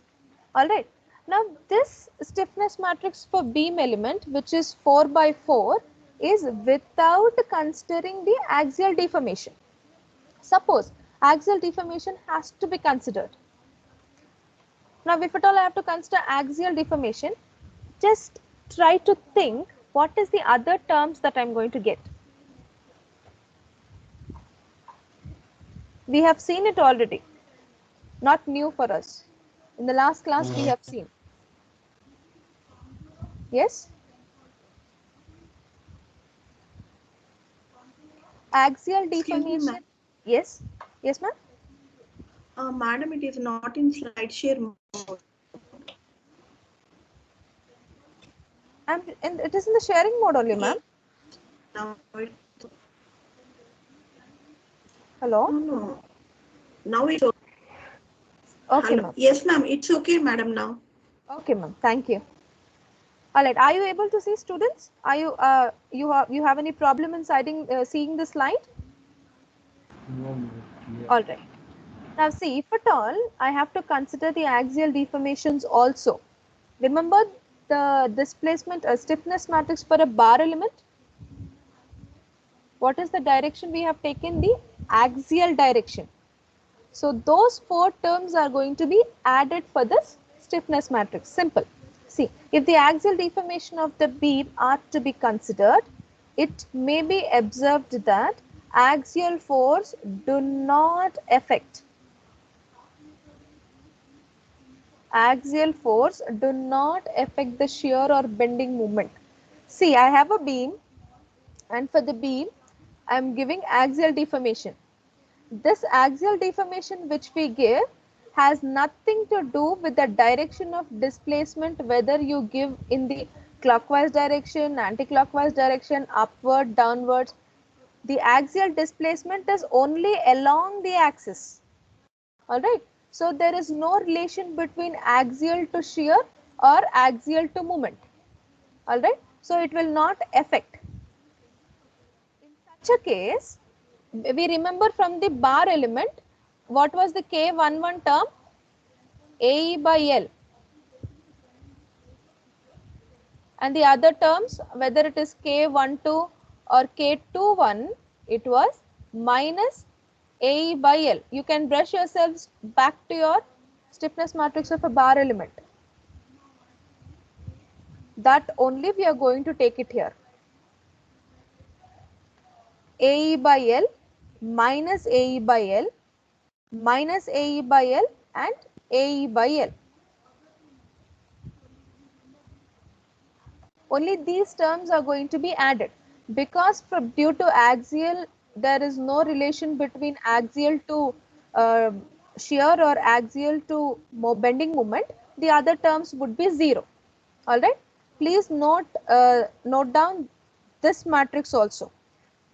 All right. Now, this stiffness matrix for beam element, which is 4 by 4, is without considering the axial deformation. Suppose axial deformation has to be considered. Now, if at all I have to consider axial deformation, just try to think what is the other terms that I'm going to get. We have seen it already, not new for us. In the last class, we have seen. Yes? Axial Excuse me, deformation. ma'am. Yes? Yes, ma'am? Madam, it is not in slide share mode. It is in the sharing mode only, ma'am. Now Hello? no. Now it's okay. Okay, Hello. ma'am. Yes, ma'am. It's okay, madam, now. Okay, ma'am. Thank you. All right. Are you able to see, students? Are you have any problem in seeing the slide? No, ma'am. Clear. All right. Now see, if at all I have to consider the axial deformations also. Remember the displacement stiffness matrix for a bar element? What is the direction we have taken? The axial direction. So those 4 terms are going to be added for this stiffness matrix. Simple. See, if the axial deformation of the beam are to be considered, it may be observed that axial force do not affect the shear or bending moment. See, I have a beam and for the beam I am giving axial deformation. This axial deformation which we give has nothing to do with the direction of displacement, whether you give in the clockwise direction, anti-clockwise direction, upward, downwards. The axial displacement is only along the axis. All right. So there is no relation between axial to shear or axial to moment. All right. So it will not affect. In such a case, we remember from the bar element, what was the K11 term? AE by L. And the other terms, whether it is K12 or K21, it was minus AE by L. You can brush yourselves back to your stiffness matrix of a bar element. that only we are going to take it here. AE by L minus AE by L minus AE by L and AE by L. Only these terms are going to be added, because due to axial there is no relation between axial to shear or axial to bending moment. The other terms would be 0. All right, please note down this matrix also.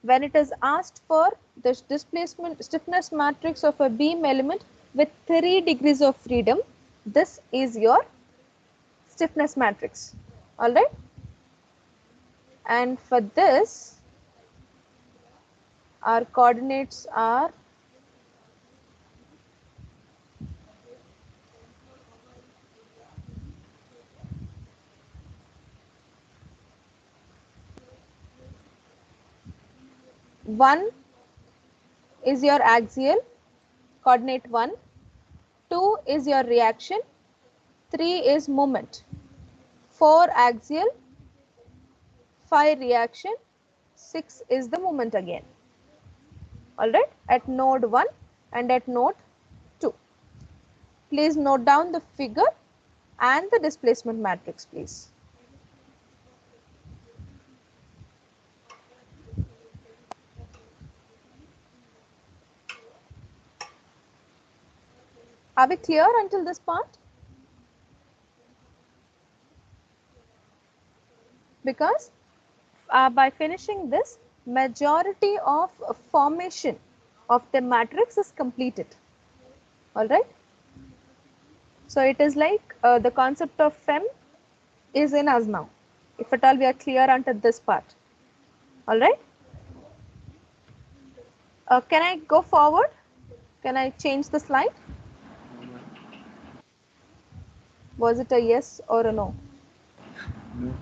When it is asked for the displacement stiffness matrix of a beam element with 3 degrees of freedom, this is your stiffness matrix. All right, and for this our coordinates are one is your axial, coordinate 1, 2 is your reaction, 3 is moment, 4 axial, 5 reaction, 6 is the moment again. All right, at node 1 and at node 2. Please note down the figure and the displacement matrix, please. Are we clear until this part? Because by finishing this, majority of formation of the matrix is completed. All right. So it is like the concept of FEM is in us now, if at all we are clear until this part. All right. Can I go forward? Can I change the slide? Was it a yes or a no? No.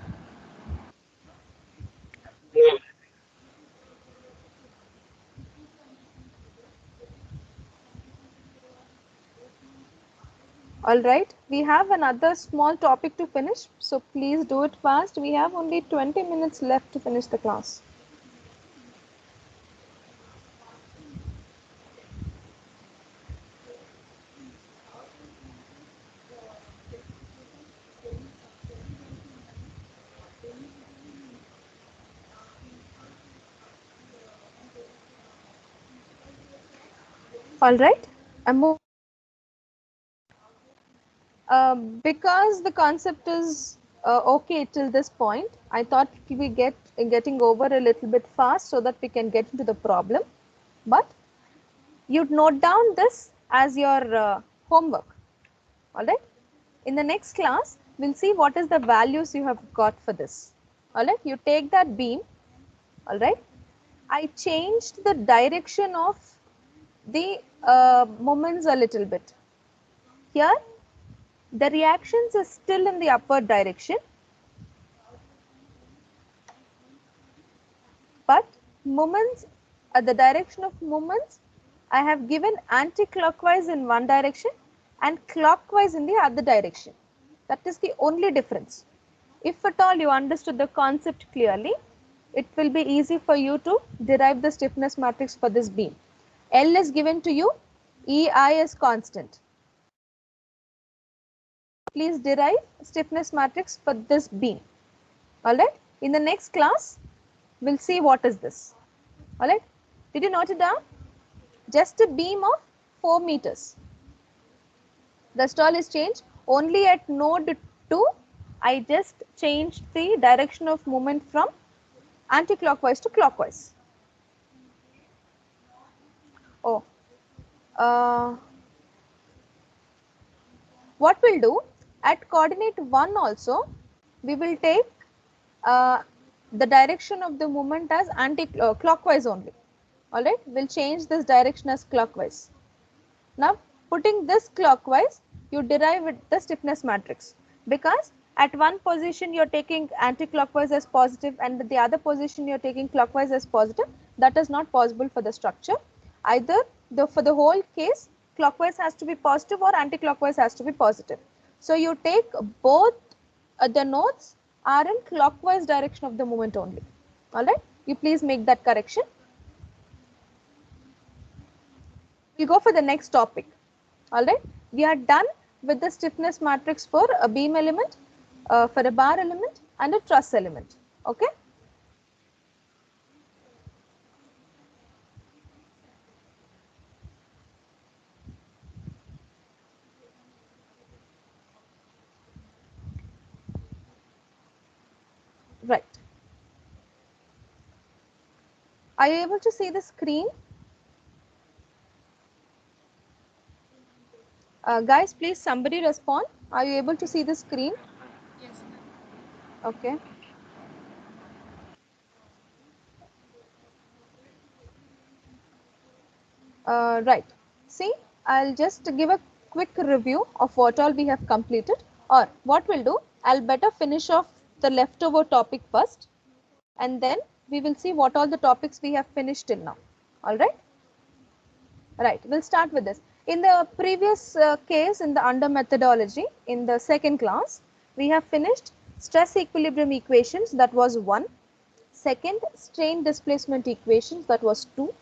All right, we have another small topic to finish, so please do it fast. We have only 20 minutes left to finish the class. All right, because the concept is okay till this point, I thought we getting over a little bit fast so that we can get into the problem. But you'd note down this as your homework. All right. In the next class, we'll see what is the values you have got for this. All right. You take that beam. All right. I changed the direction of the moments a little bit. Here, the reactions is still in the upward direction, but moments, the direction of moments, I have given anti-clockwise in one direction and clockwise in the other direction. That is the only difference. If at all you understood the concept clearly, it will be easy for you to derive the stiffness matrix for this beam. L is given to you, EI is constant. Please derive stiffness matrix for this beam. All right. In the next class, we'll see what is this. All right. Did you note it down? Just a beam of 4 meters. The stall is changed. Only at node 2, I just changed the direction of movement from anti-clockwise to clockwise. Oh. What we'll do, at coordinate 1 also, we will take the direction of the movement as anti-clockwise only. All right, we'll change this direction as clockwise. Now, putting this clockwise, you derive the stiffness matrix, because at one position you're taking anti-clockwise as positive and the other position you're taking clockwise as positive. That is not possible for the structure. Either for the whole case, clockwise has to be positive or anti-clockwise has to be positive. So you take both the nodes are in clockwise direction of the movement only. All right, you please make that correction. We go for the next topic. All right, we are done with the stiffness matrix for a beam element, for a bar element and a truss element. Okay. Right. Are you able to see the screen? Guys, please somebody respond. Are you able to see the screen? Yes, ma'am. Okay. Right. See, I'll just give a quick review of what all we have completed, or what we'll do, I'll better finish off the leftover topic first, and then we will see what all the topics we have finished till now. All right. Right, we'll start with this. In the previous case, in the under methodology, in the second class, we have finished stress equilibrium equations, that was 1. Second, strain displacement equations, that was 2.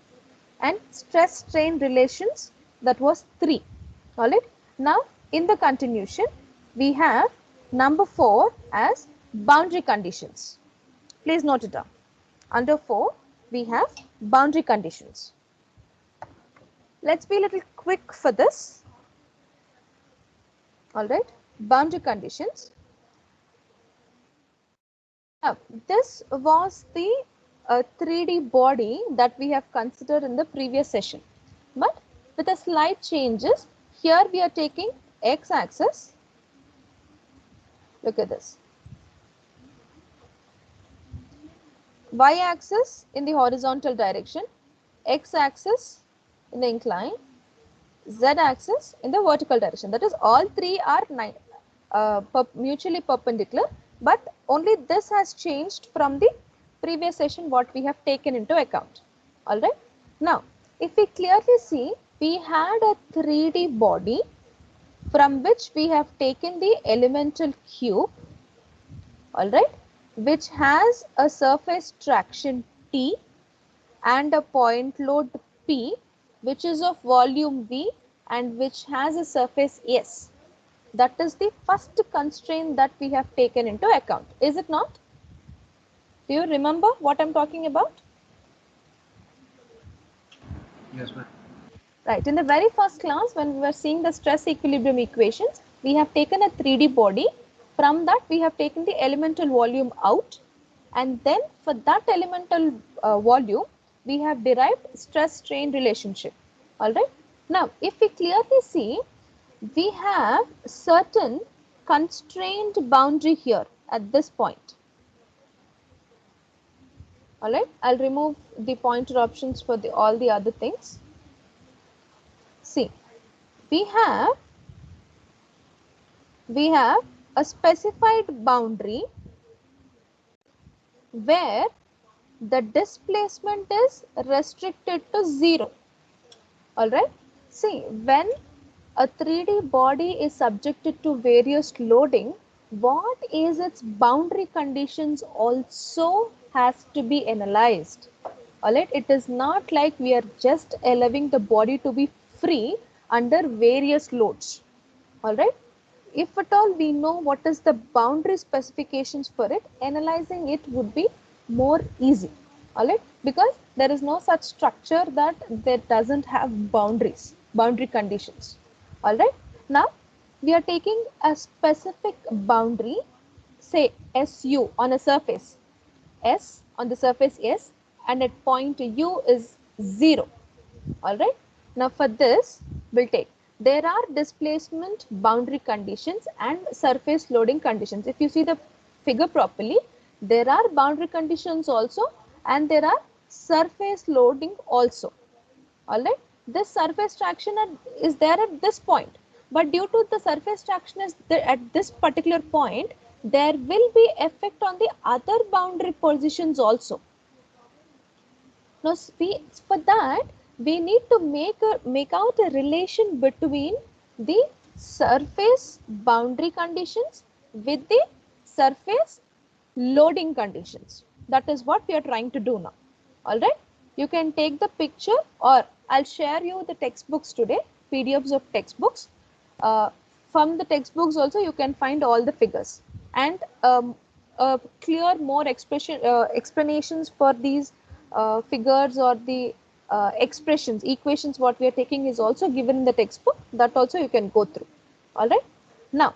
And stress strain relations, that was 3. All right. Now, in the continuation, we have number 4 as boundary conditions. Please note it down. Under 4, we have boundary conditions. Let's be a little quick for this. All right, boundary conditions. Now, this was the 3D body that we have considered in the previous session. But with a slight changes, here we are taking x-axis. Look at this. Y-axis in the horizontal direction, x-axis in the incline, z-axis in the vertical direction. That is, all three are mutually perpendicular, but only this has changed from the previous session what we have taken into account. All right. Now, if we clearly see, we had a 3D body from which we have taken the elemental cube, all right, which has a surface traction T and a point load P, which is of volume V and which has a surface S. That is the first constraint that we have taken into account. Is it not? Do you remember what I'm talking about? Yes, ma'am. Right. In the very first class, when we were seeing the stress equilibrium equations, we have taken a 3D body. From that, we have taken the elemental volume out. And then for that elemental volume, we have derived stress strain relationship. All right. Now, if we clearly see, we have certain constrained boundary here at this point. All right. I'll remove the pointer options for all the other things. See, we have a specified boundary where the displacement is restricted to 0. All right. See, when a 3D body is subjected to various loading, what is its boundary conditions also has to be analyzed. All right. It is not like we are just allowing the body to be free under various loads. All right. If at all we know what is the boundary specifications for it, analyzing it would be more easy. All right, because there is no such structure that doesn't have boundary conditions. All right, now we are taking a specific boundary, say SU on a surface, S on the surface S, and at point U is 0. All right. Now for this, we'll take, there are displacement boundary conditions and surface loading conditions. If you see the figure properly, there are boundary conditions also and there are surface loading also. All right. This surface traction is there at this point, but due to the surface traction is there at this particular point, there will be effect on the other boundary positions also. Now, for that, we need to make out a relation between the surface boundary conditions with the surface loading conditions. That is what we are trying to do now. All right. You can take the picture, or I'll share you the textbooks today, PDFs of textbooks. From the textbooks also you can find all the figures, and clear more explanations for these figures or the expressions, equations what we are taking is also given in the textbook. That also you can go through. All right. Now,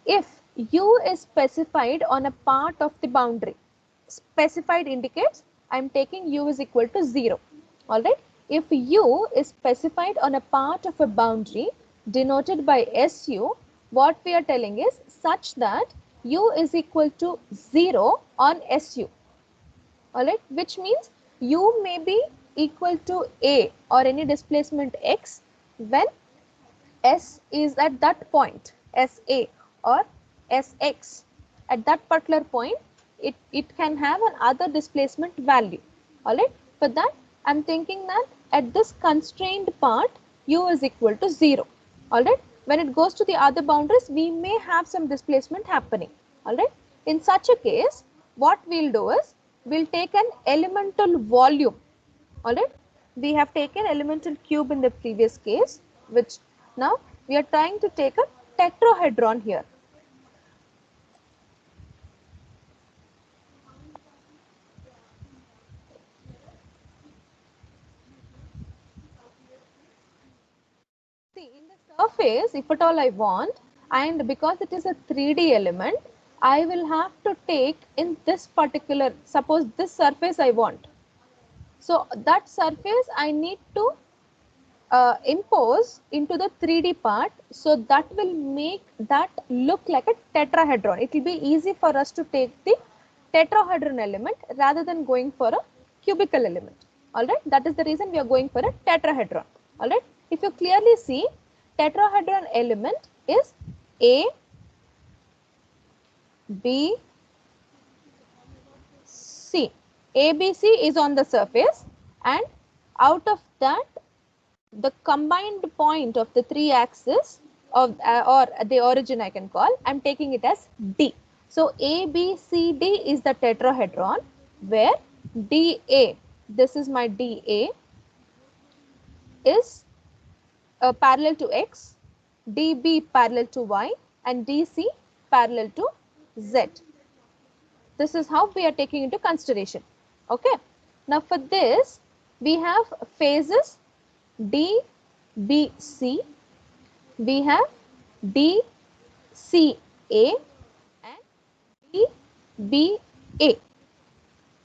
if u is specified on a part of the boundary, specified indicates I am taking u is equal to 0. All right. If u is specified on a part of a boundary denoted by SU, what we are telling is such that u is equal to 0 on SU. All right, which means u may be equal to a or any displacement x when s is at that point, SA or SX. At that particular point, it can have an other displacement value. All right, for that I'm thinking that at this constrained part u is equal to 0. All right, when it goes to the other boundaries we may have some displacement happening. All right, in such a case what we'll do is we'll take an elemental volume. All right, we have taken elemental cube in the previous case, which now we are trying to take a tetrahedron here. See, in the surface, if at all I want, and because it is a 3D element, I will have to take in this particular, suppose this surface I want. So that surface I need to impose into the 3D part, so that will make that look like a tetrahedron. It will be easy for us to take the tetrahedron element rather than going for a cubical element. All right, that is the reason we are going for a tetrahedron. All right, if you clearly see, tetrahedron element is A, B, C. ABC is on the surface, and out of that the combined point of the three axes of or the origin I can call, I'm taking it as D. So ABCD is the tetrahedron, where DA, this is my DA, is parallel to X, DB parallel to Y, and DC parallel to Z. This is how we are taking into consideration. Okay. Now for this we have phases D, B, C. We have D, C, A and D, B, A.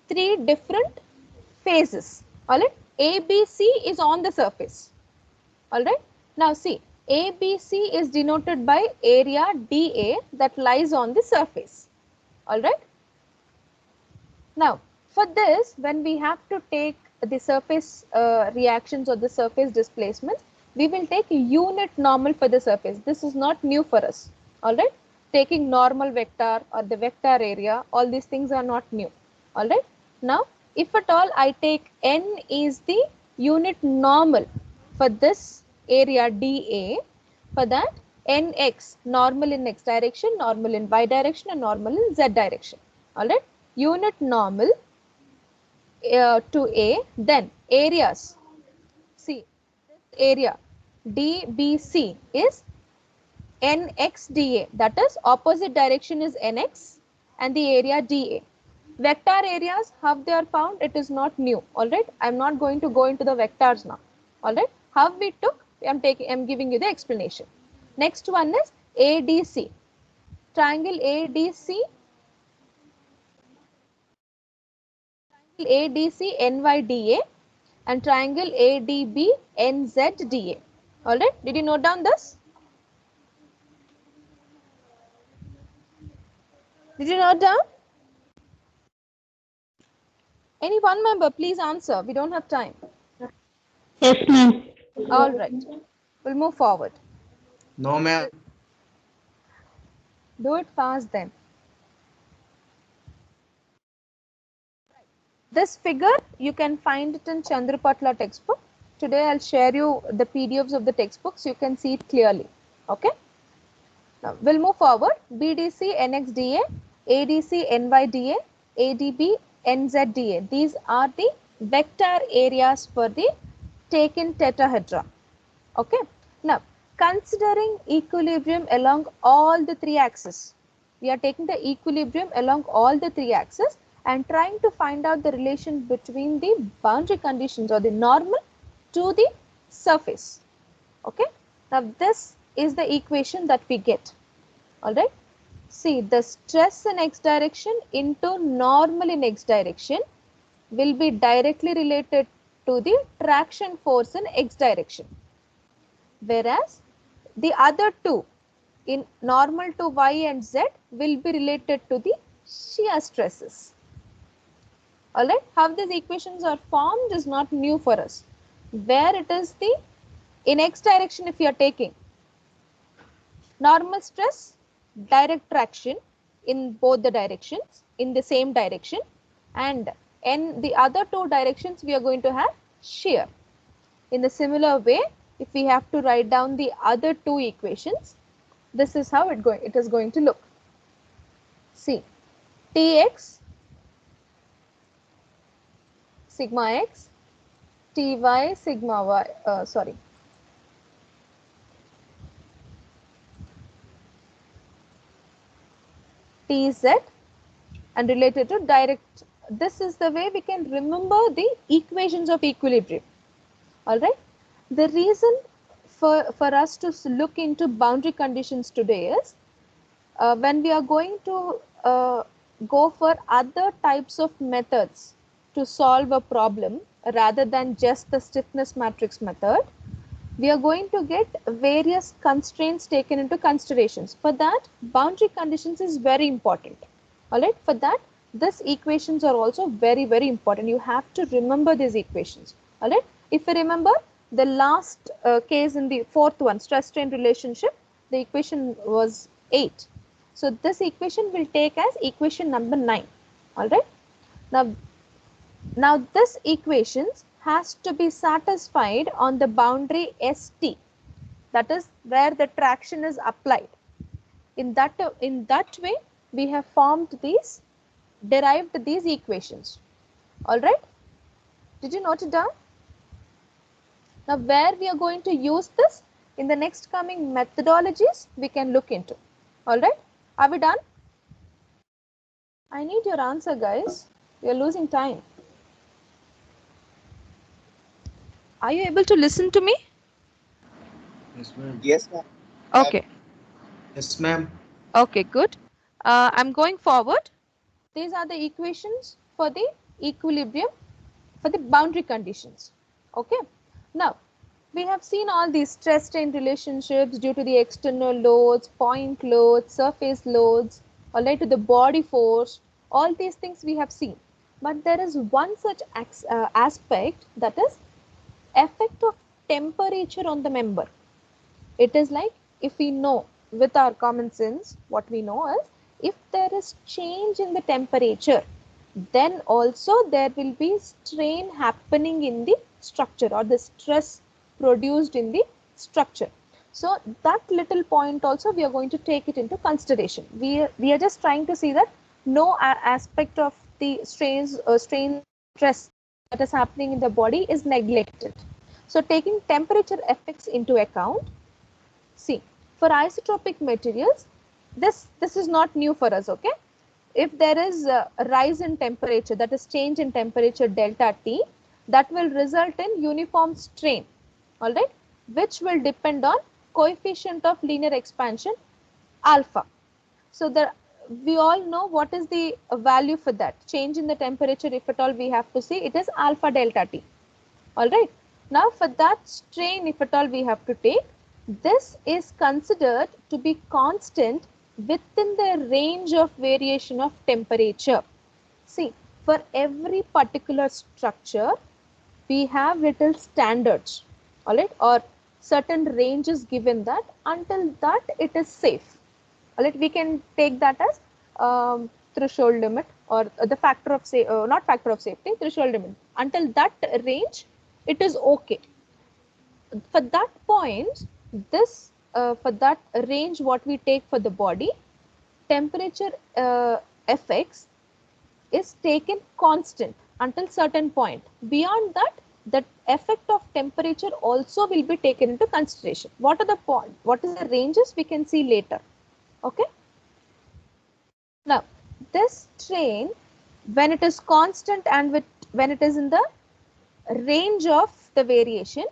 Three different phases. All right. A, B, C is on the surface. All right. Now see, A, B, C is denoted by area dA that lies on the surface. All right. Now for this, when we have to take the surface reactions or the surface displacements, we will take unit normal for the surface. This is not new for us. All right. Taking normal vector or the vector area, all these things are not new. All right. Now, if at all I take n is the unit normal for this area dA, for that nx, normal in x direction, normal in y direction, and normal in z direction. All right. Unit normal to A, then areas. See, this area DBC is NXDA, that is opposite direction is NX and the area DA. Vector areas, how they are found, it is not new. All right, I'm not going to go into the vectors now. All right, how we took, I'm giving you the explanation. Next one is ADC, triangle ADC. ADC NYDA and triangle ADB NZDA. All right, did you note down this? Did you note down? Any one member, please answer. We don't have time. Yes, ma'am. All right, we'll move forward. No, ma'am. Do it fast then. This figure, you can find it in Chandrapatla textbook. Today I'll share you the PDFs of the textbooks. You can see it clearly. Okay. Now we'll move forward. BDC, NXDA, ADC NYDA, ADB NZDA. These are the vector areas for the taken tetrahedron. Okay. Now, considering equilibrium along all the three axes, we are taking the equilibrium along all the three axes and trying to find out the relation between the boundary conditions or the normal to the surface. Okay. Now, this is the equation that we get. All right. See, the stress in x direction into normal in x direction will be directly related to the traction force in x direction. Whereas the other two in normal to y and z will be related to the shear stresses. Alright, how these equations are formed is not new for us. Where it is the in x direction, if you are taking normal stress, direct traction in both the directions in the same direction, and in the other two directions we are going to have shear. In the similar way, if we have to write down the other two equations, this is how it is going to look. See, Tx sigma x, Ty sigma y, Tz and related to direct. This is the way we can remember the equations of equilibrium. All right. The reason for us to look into boundary conditions today is when we are going to go for other types of methods to solve a problem rather than just the stiffness matrix method, we are going to get various constraints taken into considerations. For that, boundary conditions is very important. All right. For that, these equations are also very, very important. You have to remember these equations. All right. If you remember the last case in the fourth one, stress strain relationship, the equation was 8. So this equation will take as equation number 9. All right. Now this equations has to be satisfied on the boundary ST. That is where the traction is applied. In that way, we have derived these equations. All right. Did you note it down? Now, where we are going to use this in the next coming methodologies, we can look into. All right. Are we done? I need your answer, guys. We are losing time. Are you able to listen to me? Yes, ma'am. Yes, ma'am. Okay. Yes, ma'am. Okay, good. I'm going forward. These are the equations for the equilibrium for the boundary conditions. Okay. Now, we have seen all these stress strain relationships due to the external loads, point loads, surface loads, all right, to the body force. All these things we have seen. But there is one such aspect, that is effect of temperature on the member. It is like, if we know with our common sense, what we know is, if there is change in the temperature, then also there will be strain happening in the structure or the stress produced in the structure. So that little point also we are going to take it into consideration. We are just trying to see that no aspect of the strain stress that is happening in the body is neglected. So taking temperature effects into account, see, for isotropic materials, this is not new for us. Okay. If there is a rise in temperature, that is change in temperature delta T, that will result in uniform strain, all right, which will depend on coefficient of linear expansion alpha. So we all know what is the value for that. Change in the temperature, if at all we have to see, it is alpha delta T. All right. Now for that strain, if at all we have to take, this is considered to be constant within the range of variation of temperature. See, for every particular structure, we have little standards, all right, or certain ranges given that until that it is safe. All right, we can take that as threshold limit or the factor of not factor of safety, threshold limit. Until that range, it is okay. For that point, for that range what we take for the body, temperature Fx is taken constant until certain point. Beyond that, the effect of temperature also will be taken into consideration. What are the point? What is the ranges we can see later. Okay. Now, this strain, when it is constant and when it is in the range of the variation,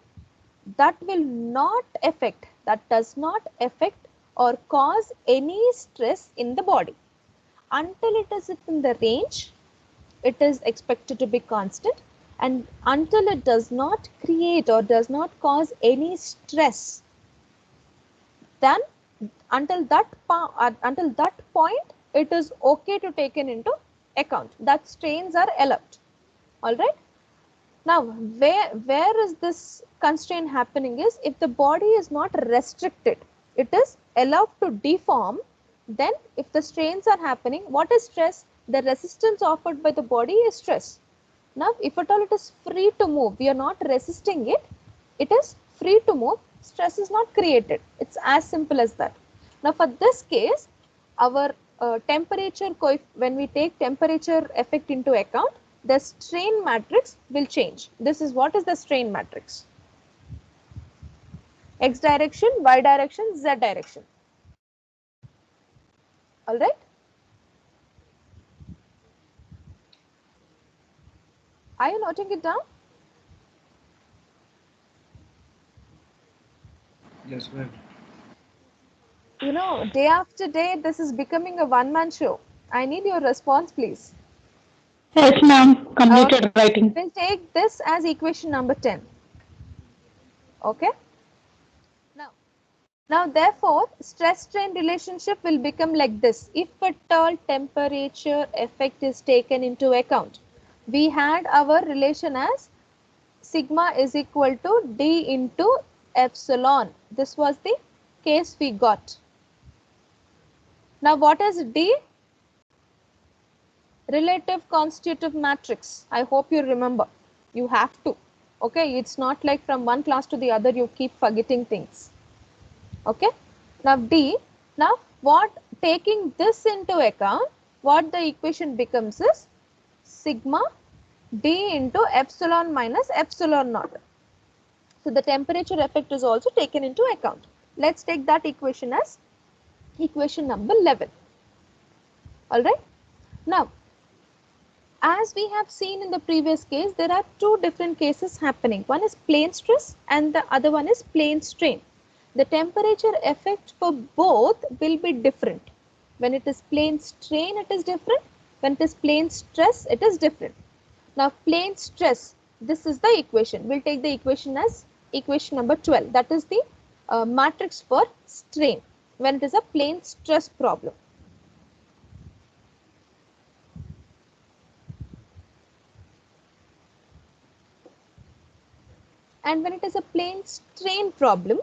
that will not affect, that does not affect or cause any stress in the body. Until it is in the range, it is expected to be constant, and until it does not create or does not cause any stress, then until that point, it is okay to take into account that strains are allowed. All right. Now, where is this constraint happening is if the body is not restricted, it is allowed to deform. Then if the strains are happening, what is stress? The resistance offered by the body is stress. Now, if at all it is free to move, we are not resisting it, it is free to move, stress is not created. It's as simple as that. Now, for this case, our temperature, when we take temperature effect into account, the strain matrix will change. This is what is the strain matrix. X direction, Y direction, Z direction. All right. Are you noting it down? Yes, ma'am. You know, day after day, this is becoming a one-man show. I need your response, please. Yes, ma'am. Completed writing. We'll take this as equation number 10. Okay. Now, therefore, stress-strain relationship will become like this. If at all temperature effect is taken into account, we had our relation as sigma is equal to D into epsilon. This was the case we got. Now, what is D? Relative constitutive matrix. I hope you remember. You have to. Okay, it's not like from one class to the other you keep forgetting things. Okay. Now D. Now what, taking this into account, what the equation becomes is sigma D into epsilon minus epsilon naught. So the temperature effect is also taken into account. Let's take that equation as equation number 11. All right. Now, as we have seen in the previous case, there are two different cases happening. One is plane stress and the other one is plane strain. The temperature effect for both will be different. When it is plane strain, it is different. When it is plane stress, it is different. Now, plane stress, this is the equation. We'll take the equation as equation number 12. That is the matrix for strain when it is a plane stress problem. And when it is a plane strain problem,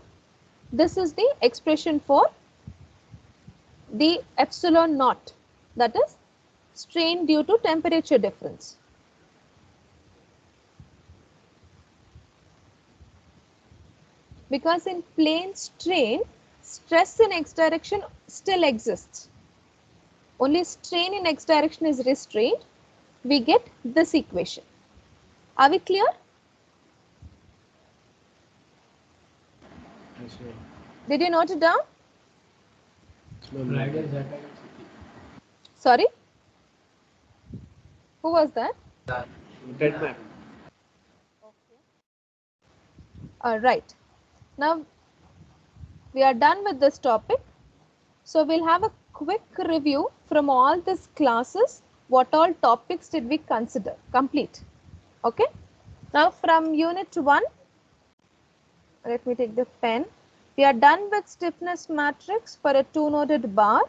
this is the expression for the epsilon naught, that is strain due to temperature difference. Because in plane strain, stress in x direction still exists. Only strain in x direction is restrained. We get this equation. Are we clear? Yes, ma'am. Did you note it down? Ma'am. Sorry? Who was that? Noted, ma'am. All right. Now, we are done with this topic. So, we'll have a quick review from all these classes. What all topics did we complete? Okay. Now, from unit 1, let me take the pen. We are done with stiffness matrix for a two-noded bar,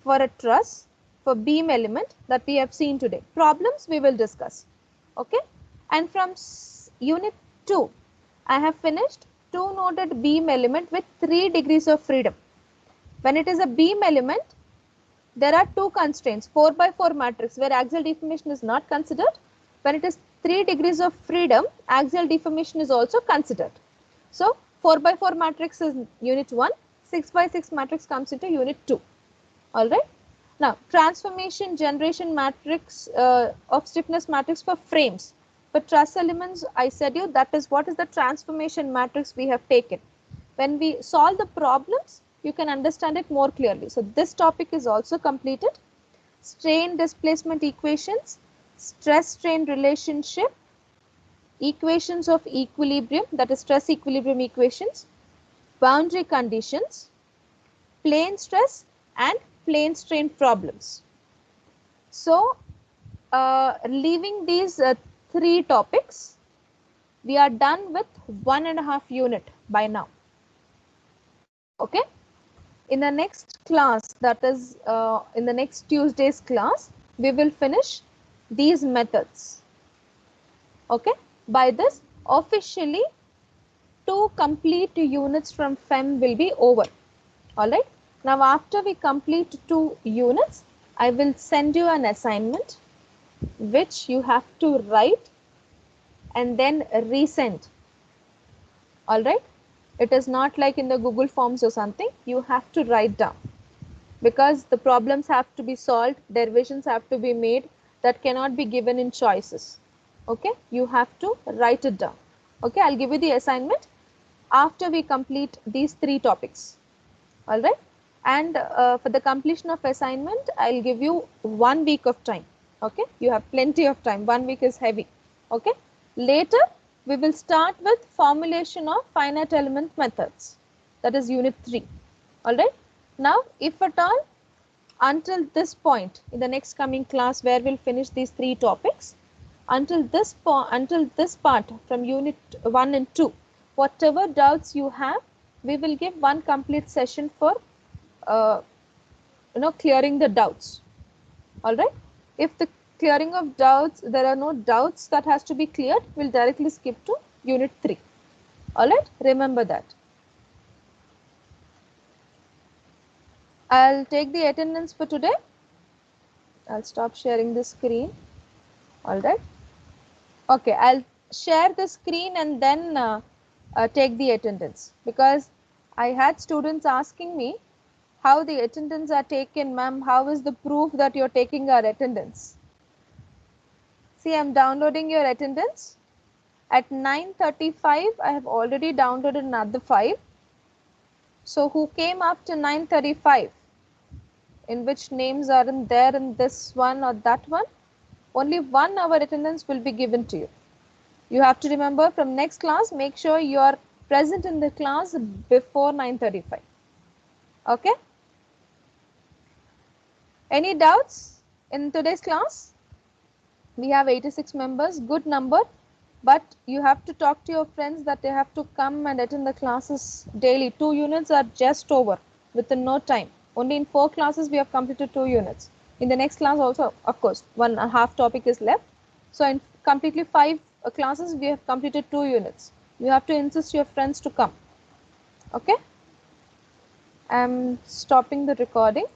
for a truss, for beam element that we have seen today. Problems we will discuss. Okay. And from unit 2, I have finished two-noded beam element with 3 degrees of freedom. When it is a beam element, there are two constraints, 4x4 matrix where axial deformation is not considered. When it is 3 degrees of freedom, axial deformation is also considered. So, 4x4 matrix is unit 1, 6x6 matrix comes into unit 2. All right. Now, transformation generation matrix of stiffness matrix for frames. For truss elements, I said you that is what is the transformation matrix we have taken. When we solve the problems, you can understand it more clearly. So this topic is also completed. Strain displacement equations, stress strain relationship, equations of equilibrium, that is stress equilibrium equations, boundary conditions, plane stress and plane strain problems. So leaving these three topics, we are done with 1.5 unit by now. Okay. In the next class, that is in the next Tuesday's class, we will finish these methods. Okay. By this, officially 2 complete units from FEM will be over. All right. Now, after we complete 2 units, I will send you an assignment which you have to write and then resend. All right. It is not like in the Google Forms or something. You have to write down because the problems have to be solved, derivations have to be made, that cannot be given in choices. Okay. You have to write it down. Okay. I'll give you the assignment after we complete these 3 topics. All right. And for the completion of assignment, I'll give you 1 week of time. Okay. You have plenty of time. 1 week is heavy. Okay. Later, we will start with formulation of finite element methods. That is unit 3. All right. Now, if at all, until this point in the next coming class where we'll finish these 3 topics, until this part from unit 1 and 2, whatever doubts you have, we will give 1 complete session for clearing the doubts. All right. If the clearing of doubts, there are no doubts that has to be cleared, we'll directly skip to unit 3. All right. Remember that. I'll take the attendance for today. I'll stop sharing the screen. All right. Okay. I'll share the screen and then take the attendance, because I had students asking me how the attendance are taken, ma'am. How is the proof that you're taking our attendance? See, I'm downloading your attendance. At 9:35, I have already downloaded another 5. So who came up to 9:35? In which names are in there in this one or that one? Only 1 hour attendance will be given to you. You have to remember from next class, make sure you are present in the class before 9:35. Okay? Any doubts in today's class? We have 86 members, good number, but you have to talk to your friends that they have to come and attend the classes daily. 2 units are just over within no time. Only in 4 classes we have completed 2 units. In the next class also, of course, 1.5 topic is left. So in completely 5 classes, we have completed 2 units. You have to insist your friends to come. Okay? I'm stopping the recording.